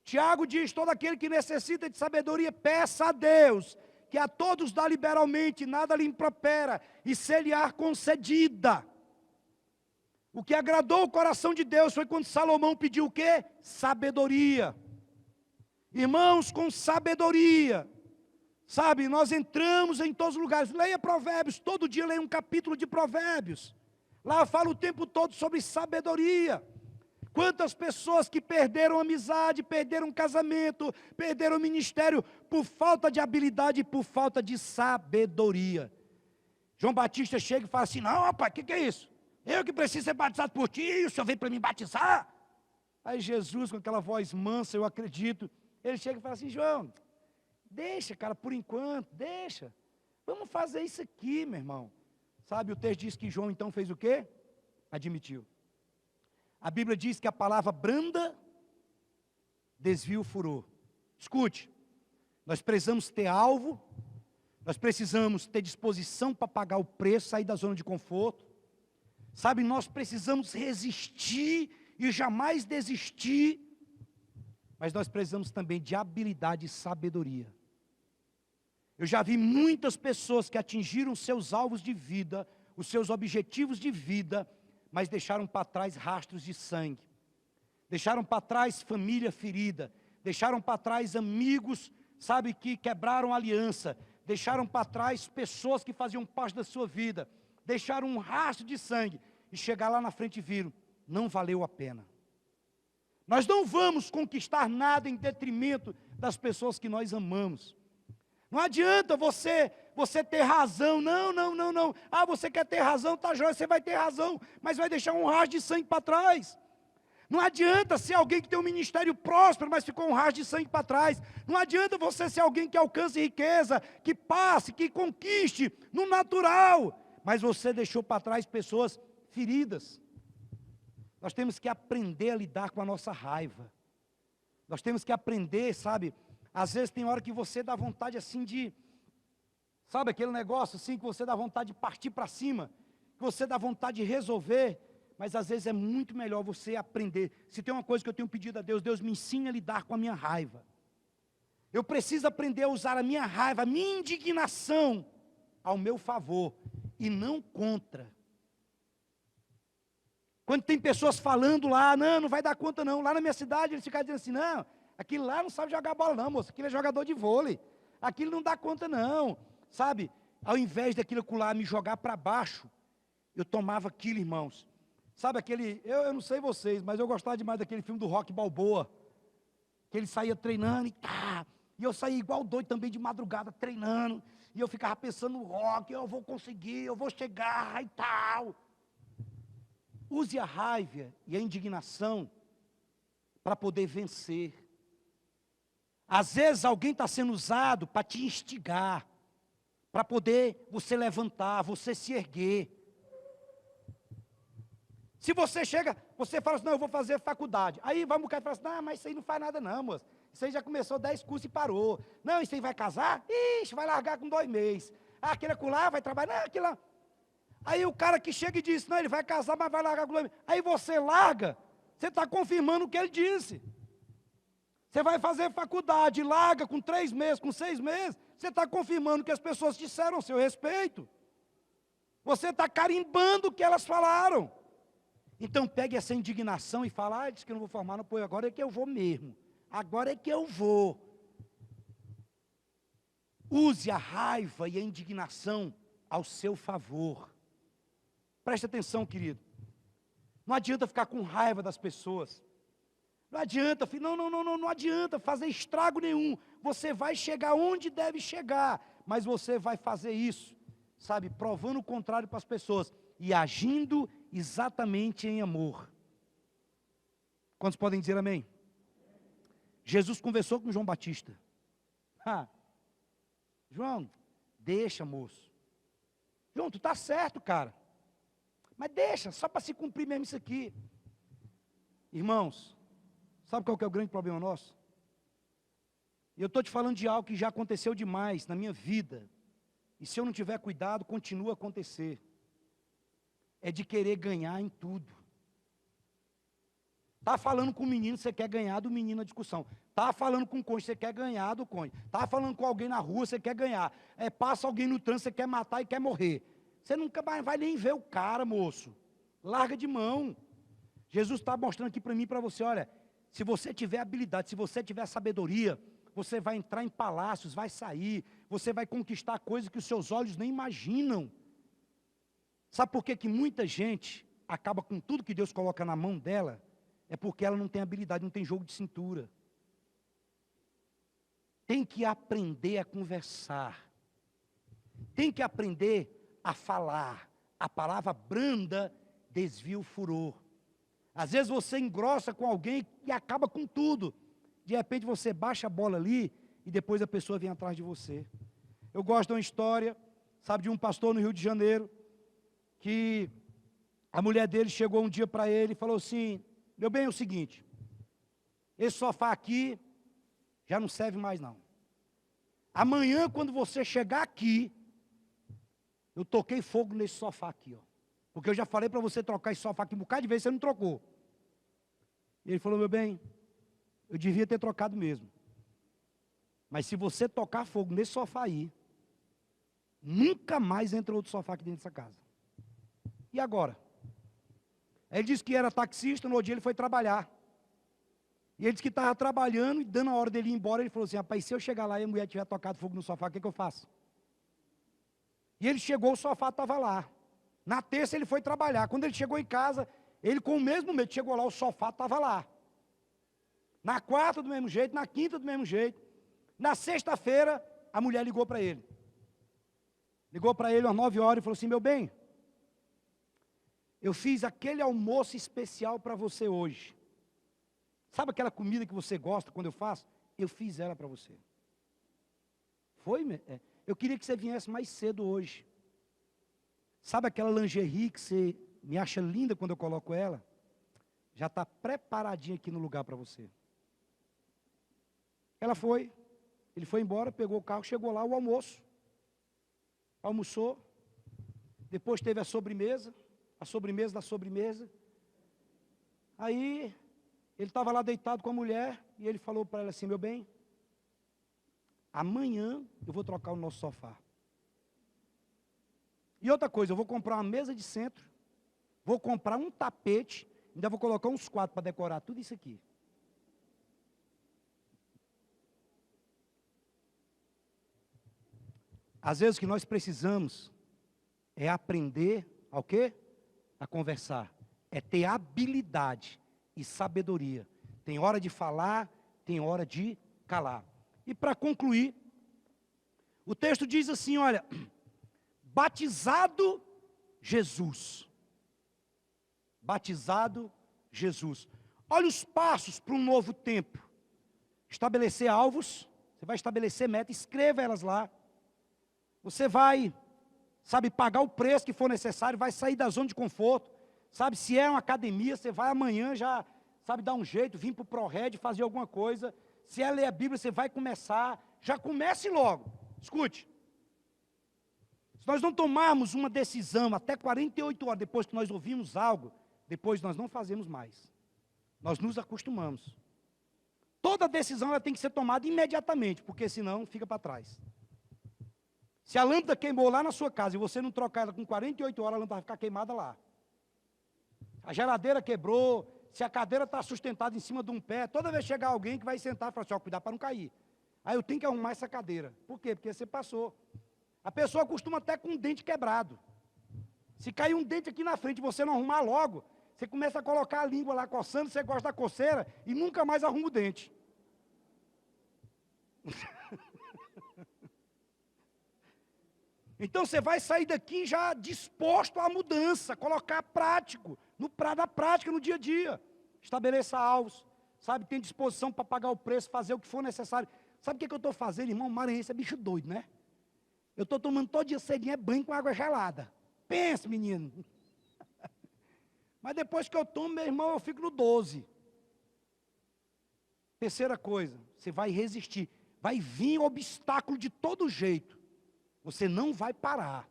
Tiago diz, todo aquele que necessita de sabedoria, peça a Deus, que a todos dá liberalmente, nada lhe impropera, e ser-lhe-á concedida. O que agradou o coração de Deus foi quando Salomão pediu o quê? Sabedoria. Irmãos, com sabedoria, sabe, nós entramos em todos os lugares. Leia Provérbios, todo dia leia um capítulo de Provérbios. Lá fala o tempo todo sobre sabedoria. Quantas pessoas que perderam amizade, perderam casamento, perderam ministério, por falta de habilidade e por falta de sabedoria. João Batista chega e fala assim, não rapaz, o que é isso? Eu que preciso ser batizado por ti, e o senhor veio para me batizar? Aí Jesus, com aquela voz mansa, eu acredito, ele chega e fala assim, João, deixa, cara, por enquanto, deixa. Vamos fazer isso aqui, meu irmão. Sabe, o texto diz que João então fez o quê? Admitiu. A Bíblia diz que a palavra branda desvia o furor. Escute, nós precisamos ter alvo, nós precisamos ter disposição para pagar o preço, sair da zona de conforto. Sabe, nós precisamos resistir e jamais desistir, mas nós precisamos também de habilidade e sabedoria. Eu já vi muitas pessoas que atingiram seus alvos de vida, os seus objetivos de vida, mas deixaram para trás rastros de sangue. Deixaram para trás família ferida, deixaram para trás amigos, sabe, que quebraram aliança, deixaram para trás pessoas que faziam parte da sua vida, deixaram um rastro de sangue, e chegar lá na frente e viram, não valeu a pena. Nós não vamos conquistar nada em detrimento das pessoas que nós amamos. Não adianta você ter razão, não. Ah, você quer ter razão, tá joia, você vai ter razão, mas vai deixar um rastro de sangue para trás. Não adianta ser alguém que tem um ministério próspero, mas ficou um rastro de sangue para trás. Não adianta você ser alguém que alcance riqueza, que passe, que conquiste no natural, mas você deixou para trás pessoas feridas. Nós temos que aprender a lidar com a nossa raiva. Nós temos que aprender, sabe, às vezes tem hora que você dá vontade assim de, sabe aquele negócio assim que você dá vontade de partir para cima, que você dá vontade de resolver, mas às vezes é muito melhor você aprender. Se tem uma coisa que eu tenho pedido a Deus, Deus me ensine a lidar com a minha raiva. Eu preciso aprender a usar a minha raiva, a minha indignação ao meu favor e não contra. Quando tem pessoas falando lá, não vai dar conta não. Lá na minha cidade eles ficam dizendo assim, não, aquele lá não sabe jogar bola não, moço, aquele é jogador de vôlei. Aquilo não dá conta não, sabe? Ao invés daquilo lá me jogar para baixo, eu tomava aquilo, irmãos. Sabe aquele, eu não sei vocês, mas eu gostava demais daquele filme do Rocky Balboa, que ele saía treinando e eu saía igual doido também de madrugada treinando, e eu ficava pensando no Rocky, eu vou conseguir, eu vou chegar e tal. Use a raiva e a indignação para poder vencer. Às vezes alguém está sendo usado para te instigar, para poder você levantar, você se erguer. Se você chega, você fala assim, não, eu vou fazer faculdade. Aí vai um bocado e fala assim, não, mas isso aí não faz nada não, moço. Isso aí já começou 10 cursos e parou. Não, isso aí vai casar? Ixi, vai largar com 2 meses. Ah, aquele acolá vai trabalhar? Não, aquele lá. Aí o cara que chega e diz, não, ele vai casar, mas vai largar com 2 meses. Aí você larga, você está confirmando o que ele disse. Você vai fazer faculdade, larga com 3 meses, com 6 meses, você está confirmando o que as pessoas disseram a seu respeito. Você está carimbando o que elas falaram. Então pegue essa indignação e fala, disse que eu não vou formar, não, pô, agora é que eu vou mesmo. Agora é que eu vou. Use a raiva e a indignação ao seu favor. Preste atenção, querido. Não adianta ficar com raiva das pessoas. Não adianta, filho, não adianta fazer estrago nenhum. Você vai chegar onde deve chegar, mas você vai fazer isso, sabe, provando o contrário para as pessoas e agindo exatamente em amor. Quantos podem dizer amém? Jesus conversou com João Batista. João, deixa, moço. João, tu está certo, cara. Mas deixa, só para se cumprir mesmo isso aqui. Irmãos, sabe qual que é o grande problema nosso? Eu estou te falando de algo que já aconteceu demais na minha vida. E se eu não tiver cuidado, continua a acontecer. É de querer ganhar em tudo. Está falando com o menino, você quer ganhar do menino na discussão. Está falando com o cônjuge, você quer ganhar do cônjuge. Está falando com alguém na rua, você quer ganhar. Passa alguém no trânsito, você quer matar e quer morrer. Você nunca vai nem ver o cara, moço. Larga de mão. Jesus está mostrando aqui para mim e para você, olha, se você tiver habilidade, se você tiver sabedoria, você vai entrar em palácios, vai sair, você vai conquistar coisas que os seus olhos nem imaginam. Sabe por que muita gente acaba com tudo que Deus coloca na mão dela? É porque ela não tem habilidade, não tem jogo de cintura. Tem que aprender a conversar. Tem que aprender a falar. A palavra branda desvia o furor. Às vezes você engrossa com alguém e acaba com tudo. De repente você baixa a bola ali e depois a pessoa vem atrás de você. Eu gosto de uma história, sabe, de um pastor no Rio de Janeiro, que a mulher dele chegou um dia para ele e falou assim, meu bem, é o seguinte, esse sofá aqui já não serve mais não. Amanhã, quando você chegar aqui, eu toquei fogo nesse sofá aqui, ó. Porque eu já falei para você trocar esse sofá aqui um bocado de vezes, você não trocou. E ele falou, meu bem, eu devia ter trocado mesmo. Mas se você tocar fogo nesse sofá aí, nunca mais entra outro sofá aqui dentro dessa casa. E agora? Ele disse que era taxista, no outro dia ele foi trabalhar. E ele disse que estava trabalhando, e dando a hora dele ir embora, ele falou assim, rapaz, se eu chegar lá e a mulher tiver tocado fogo no sofá, o que eu faço? E ele chegou, o sofá estava lá. Na terça ele foi trabalhar. Quando ele chegou em casa, ele com o mesmo medo, chegou lá, o sofá estava lá. Na quarta do mesmo jeito, na quinta do mesmo jeito. Na sexta-feira, a mulher ligou para ele. Ligou para ele às 9 horas e falou assim, meu bem, eu fiz aquele almoço especial para você hoje. Sabe aquela comida que você gosta quando eu faço? Eu fiz ela para você. Foi? Eu queria que você viesse mais cedo hoje. Sabe aquela lingerie que você me acha linda quando eu coloco ela? Já está preparadinha aqui no lugar para você. Ela foi, ele foi embora, pegou o carro, chegou lá, o almoço. Almoçou. Depois teve a sobremesa da sobremesa. Aí, ele estava lá deitado com a mulher, e ele falou para ela assim, meu bem, amanhã eu vou trocar o nosso sofá. E outra coisa, eu vou comprar uma mesa de centro, vou comprar um tapete, ainda vou colocar uns quadros para decorar tudo isso aqui. Às vezes o que nós precisamos é aprender ao quê? A conversar. É ter habilidade e sabedoria. Tem hora de falar, tem hora de calar. E para concluir, o texto diz assim, olha, batizado Jesus. Batizado Jesus. Olha os passos para um novo tempo. Estabelecer alvos, você vai estabelecer metas, escreva elas lá. Você vai, sabe, pagar o preço que for necessário, vai sair da zona de conforto. Sabe, se é uma academia, você vai amanhã já, sabe, dar um jeito, vir para o ProRed, fazer alguma coisa. Se é ler a Bíblia, você vai começar, já comece logo. Escute. Se nós não tomarmos uma decisão até 48 horas depois que nós ouvimos algo, depois nós não fazemos mais. Nós nos acostumamos. Toda decisão ela tem que ser tomada imediatamente, porque senão fica para trás. Se a lâmpada queimou lá na sua casa e você não trocar ela com 48 horas, a lâmpada vai ficar queimada lá. A geladeira quebrou, se a cadeira está sustentada em cima de um pé, toda vez que chegar alguém que vai sentar e falar assim, ó, cuidado para não cair. Aí eu tenho que arrumar essa cadeira. Por quê? Porque você passou. A pessoa costuma até com um dente quebrado. Se cair um dente aqui na frente e você não arrumar logo, você começa a colocar a língua lá coçando, você gosta da coceira e nunca mais arruma o dente. Então você vai sair daqui já disposto à mudança, colocar prático, na prática, no dia a dia. Estabeleça alvos, sabe, tem disposição para pagar o preço, fazer o que for necessário. Sabe o que eu estou fazendo, irmão? Maranhense é bicho doido, né? Eu estou tomando todo dia cedinho banho com água gelada. Pensa, menino. Mas depois que eu tomo, meu irmão, eu fico no 12. Terceira coisa, você vai resistir. Vai vir obstáculo de todo jeito. Você não vai parar.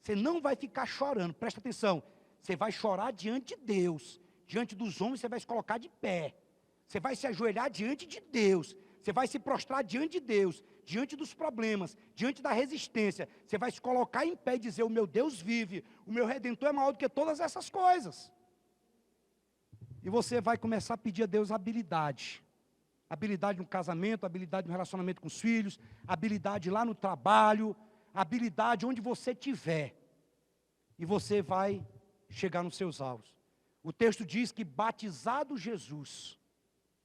Você não vai ficar chorando. Presta atenção. Você vai chorar diante de Deus. Diante dos homens, você vai se colocar de pé. Você vai se ajoelhar diante de Deus. Você vai se prostrar diante de Deus. Diante dos problemas. Diante da resistência. Você vai se colocar em pé e dizer, o meu Deus vive. O meu Redentor é maior do que todas essas coisas. E você vai começar a pedir a Deus habilidade. Habilidade no casamento, habilidade no relacionamento com os filhos. Habilidade lá no trabalho. Habilidade onde você estiver, e você vai chegar nos seus alvos. O texto diz que batizado Jesus,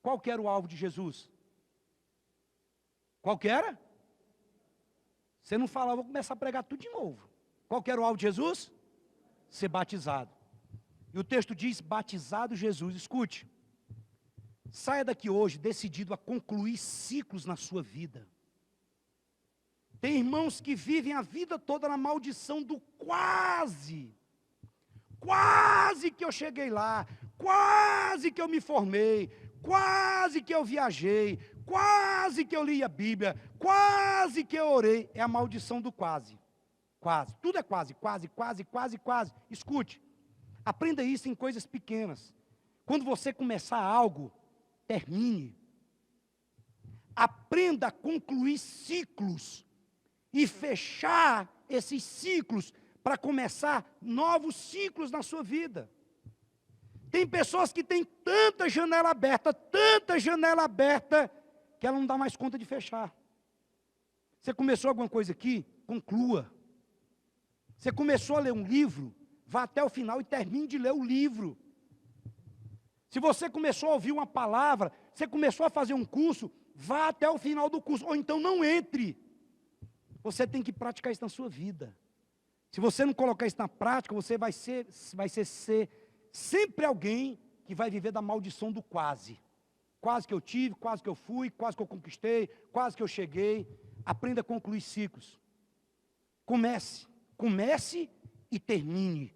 qual que era o alvo de Jesus? Qual que era? Você não fala, eu vou começar a pregar tudo de novo. Qual que era o alvo de Jesus? Ser batizado. E o texto diz, batizado Jesus, escute, saia daqui hoje decidido a concluir ciclos na sua vida. Tem irmãos que vivem a vida toda na maldição do quase. Quase que eu cheguei lá. Quase que eu me formei. Quase que eu viajei. quase que eu li a Bíblia, quase que eu orei. É a maldição do quase. Quase. Tudo é quase, quase, quase, quase, quase. Escute, aprenda isso em coisas pequenas. Quando você começar algo, termine. Aprenda a concluir ciclos e fechar esses ciclos para começar novos ciclos na sua vida. Tem pessoas que têm tanta janela aberta, que ela não dá mais conta de fechar. Você começou alguma coisa aqui? Conclua. Você começou a ler um livro? Vá até o final e termine de ler o livro. Se você começou a ouvir uma palavra, você começou a fazer um curso, vá até o final do curso, ou então não entre. Você tem que praticar isso na sua vida. Se você não colocar isso na prática, você vai ser sempre alguém que vai viver da maldição do quase. Quase que eu tive, quase que eu fui, quase que eu conquistei, quase que eu cheguei. Aprenda a concluir ciclos. Comece e termine.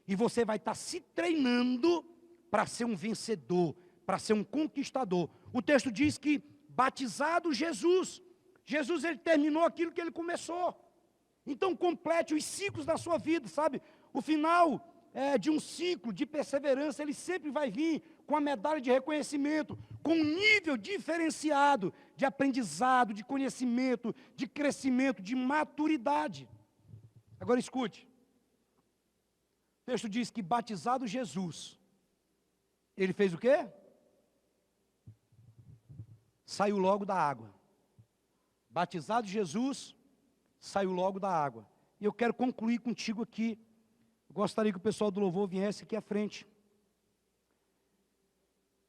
E você vai estar se treinando para ser um vencedor, para ser um conquistador. O texto diz que, batizado Jesus, ele terminou aquilo que ele começou. Então complete os ciclos da sua vida, sabe? O final de um ciclo de perseverança, ele sempre vai vir com a medalha de reconhecimento, com um nível diferenciado de aprendizado, de conhecimento, de crescimento, de maturidade. Agora escute, o texto diz que batizado Jesus, ele fez o quê? Saiu logo da água. Batizado Jesus, saiu logo da água. E eu quero concluir contigo aqui. Eu gostaria que o pessoal do louvor viesse aqui à frente.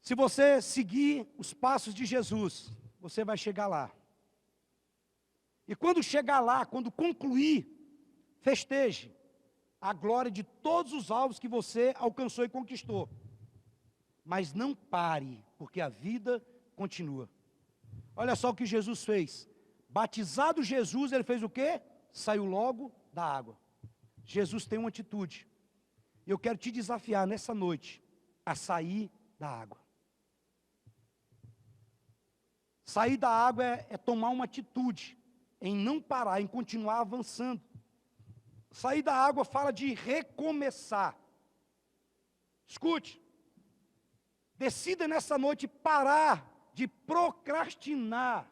Se você seguir os passos de Jesus, você vai chegar lá. E quando chegar lá, quando concluir, festeje a glória de todos os alvos que você alcançou e conquistou. Mas não pare, porque a vida continua. Olha só o que Jesus fez. Batizado Jesus, ele fez o quê? Saiu logo da água. Jesus tem uma atitude. Eu quero te desafiar nessa noite a sair da água. Sair da água é tomar uma atitude em não parar, em continuar avançando. Sair da água fala de recomeçar. Escute. Decida nessa noite parar de procrastinar.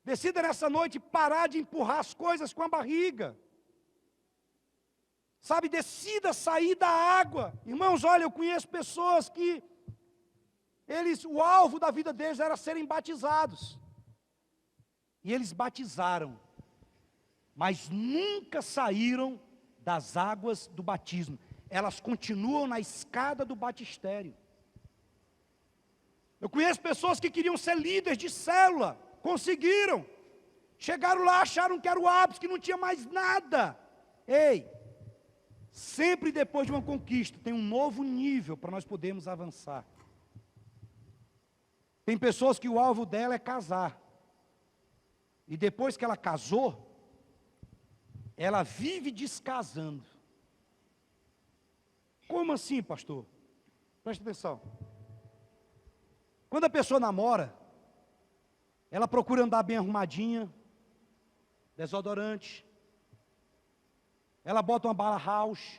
Decida nessa noite parar de empurrar as coisas com a barriga. Sabe, decida sair da água. Irmãos, olha, eu conheço pessoas que o alvo da vida deles era serem batizados. E eles batizaram, mas nunca saíram das águas do batismo. Elas continuam na escada do batistério. Eu conheço pessoas que queriam ser líderes de célula, conseguiram. Chegaram lá, acharam que era o ápice, que não tinha mais nada. Ei, sempre depois de uma conquista, tem um novo nível para nós podermos avançar. Tem pessoas que o alvo dela é casar. E depois que ela casou, ela vive descasando. Como assim, pastor? Preste atenção. Quando a pessoa namora, ela procura andar bem arrumadinha, desodorante, ela bota uma bala house.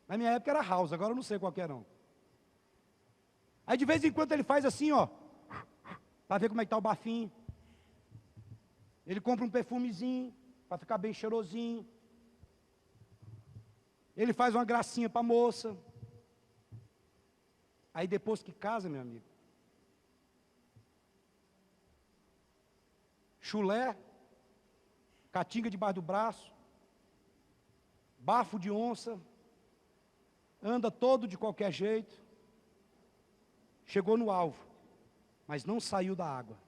Na minha época era house, agora eu não sei qual que é não. Aí de vez em quando ele faz assim, ó, para ver como é que está o bafinho. Ele compra um perfumezinho, para ficar bem cheirosinho. Ele faz uma gracinha para a moça. Aí depois que casa, meu amigo, chulé, catinga debaixo do braço, bafo de onça, anda todo de qualquer jeito, chegou no alvo, mas não saiu da água.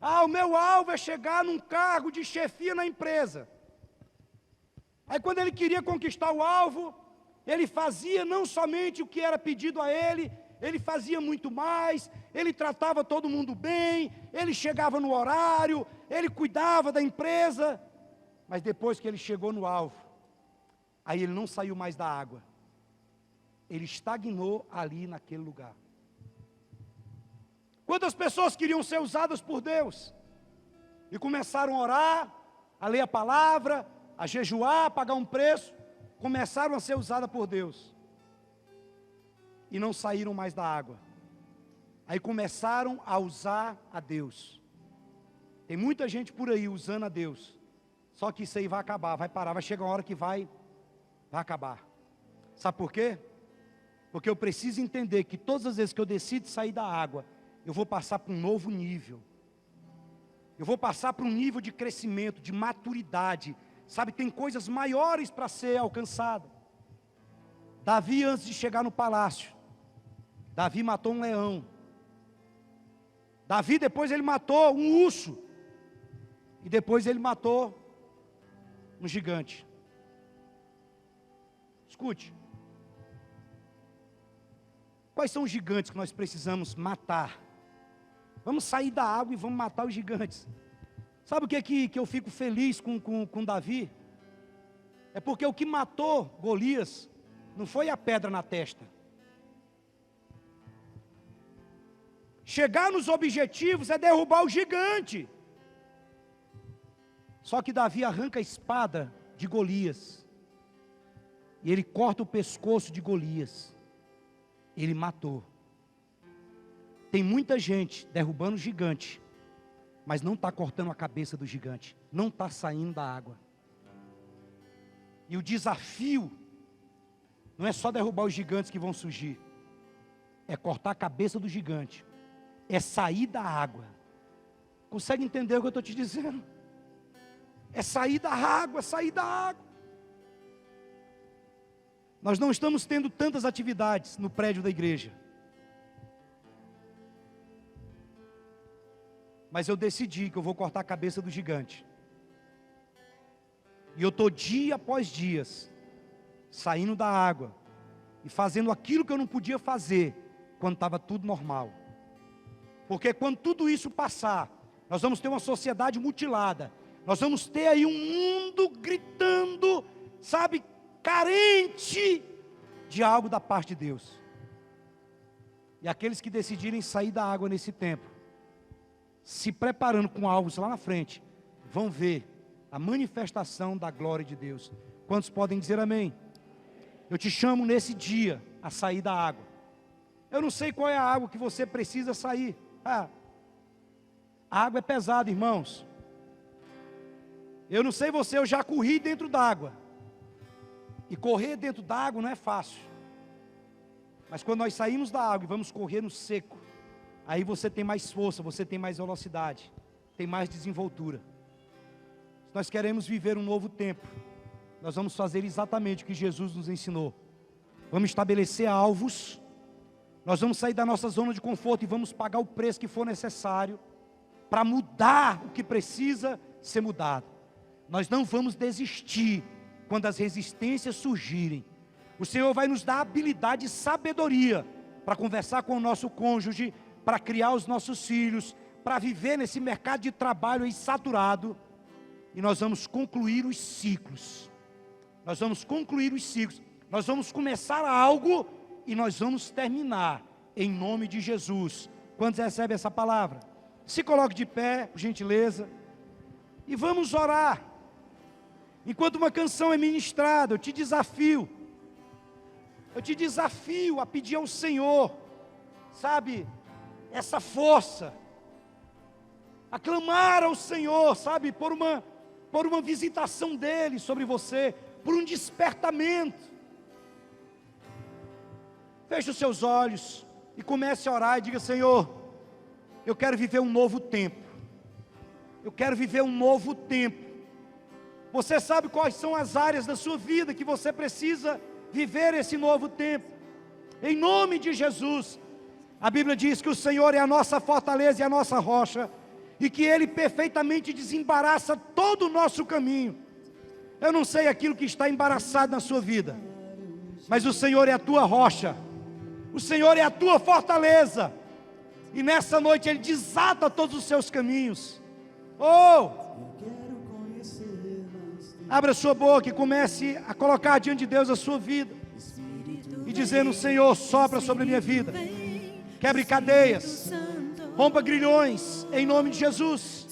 Ah, o meu alvo é chegar num cargo de chefia na empresa. Aí quando ele queria conquistar o alvo, ele fazia não somente o que era pedido a ele fazia muito mais, ele tratava todo mundo bem, ele chegava no horário, ele cuidava da empresa, mas depois que ele chegou no alvo, aí ele não saiu mais da água, ele estagnou ali naquele lugar. Quantas pessoas queriam ser usadas por Deus e começaram a orar, a ler a palavra, a jejuar, a pagar um preço, começaram a ser usadas por Deus e não saíram mais da água. Aí começaram a usar a Deus. Tem muita gente por aí usando a Deus, só que isso aí vai acabar, vai parar, vai chegar uma hora que vai acabar. Sabe por quê? Porque eu preciso entender que todas as vezes que eu decido sair da água, eu vou passar para um novo nível. Eu vou passar para um nível de crescimento, de maturidade. Sabe, tem coisas maiores para ser alcançada. Davi, antes de chegar no palácio, Davi matou um leão. Davi, depois ele matou um urso. E depois ele matou um gigante. Escute. Quais são os gigantes que nós precisamos matar? Vamos sair da água e vamos matar os gigantes. Sabe o que eu fico feliz com Davi? É porque o que matou Golias não foi a pedra na testa. Chegar nos objetivos é derrubar o gigante. Só que Davi arranca a espada de Golias. E ele corta o pescoço de Golias. Ele matou. Tem muita gente derrubando o gigante, mas não está cortando a cabeça do gigante. Não está saindo da água. E o desafio não é só derrubar os gigantes que vão surgir. É cortar a cabeça do gigante. É sair da água. Consegue entender o que eu estou te dizendo? É sair da água, é sair da água. Nós não estamos tendo tantas atividades no prédio da igreja. Mas eu decidi que eu vou cortar a cabeça do gigante. E eu estou dia após dias saindo da água e fazendo aquilo que eu não podia fazer quando estava tudo normal. Porque quando tudo isso passar, nós vamos ter uma sociedade mutilada. Nós vamos ter aí um mundo gritando, sabe, carente de algo da parte de Deus. E aqueles que decidirem sair da água nesse tempo, se preparando com alvos lá na frente, vão ver a manifestação da glória de Deus. Quantos podem dizer amém? Eu te chamo nesse dia a sair da água. Eu não sei qual é a água que você precisa sair. A água é pesada, irmãos. Eu não sei você, eu já corri dentro d'água. E correr dentro d'água não é fácil. Mas quando nós saímos da água e vamos correr no seco, aí você tem mais força, você tem mais velocidade, tem mais desenvoltura. Se nós queremos viver um novo tempo, nós vamos fazer exatamente o que Jesus nos ensinou. Vamos estabelecer alvos, nós vamos sair da nossa zona de conforto e vamos pagar o preço que for necessário para mudar o que precisa ser mudado. Nós não vamos desistir quando as resistências surgirem. O Senhor vai nos dar habilidade e sabedoria para conversar com o nosso cônjuge, para criar os nossos filhos, para viver nesse mercado de trabalho aí saturado. E nós vamos concluir os ciclos. Nós vamos concluir os ciclos. Nós vamos começar algo e nós vamos terminar em nome de Jesus. Quantos recebem essa palavra? Se coloque de pé, por gentileza, e vamos orar. Enquanto uma canção é ministrada, eu te desafio a pedir ao Senhor, sabe, essa força, a clamar ao Senhor, sabe, por uma visitação dEle sobre você, por um despertamento. Feche os seus olhos e comece a orar e diga: Senhor, eu quero viver um novo tempo. Eu quero viver um novo tempo. Você sabe quais são as áreas da sua vida que você precisa viver esse novo tempo. Em nome de Jesus. A Bíblia diz que o Senhor é a nossa fortaleza e a nossa rocha, e que Ele perfeitamente desembaraça todo o nosso caminho. Eu não sei aquilo que está embaraçado na sua vida, mas o Senhor é a tua rocha, o Senhor é a tua fortaleza, e nessa noite Ele desata todos os seus caminhos. Oh! Abra sua boca e comece a colocar diante de Deus a sua vida, e dizendo: Senhor, sopra sobre a minha vida, quebre cadeias, rompa grilhões, em nome de Jesus.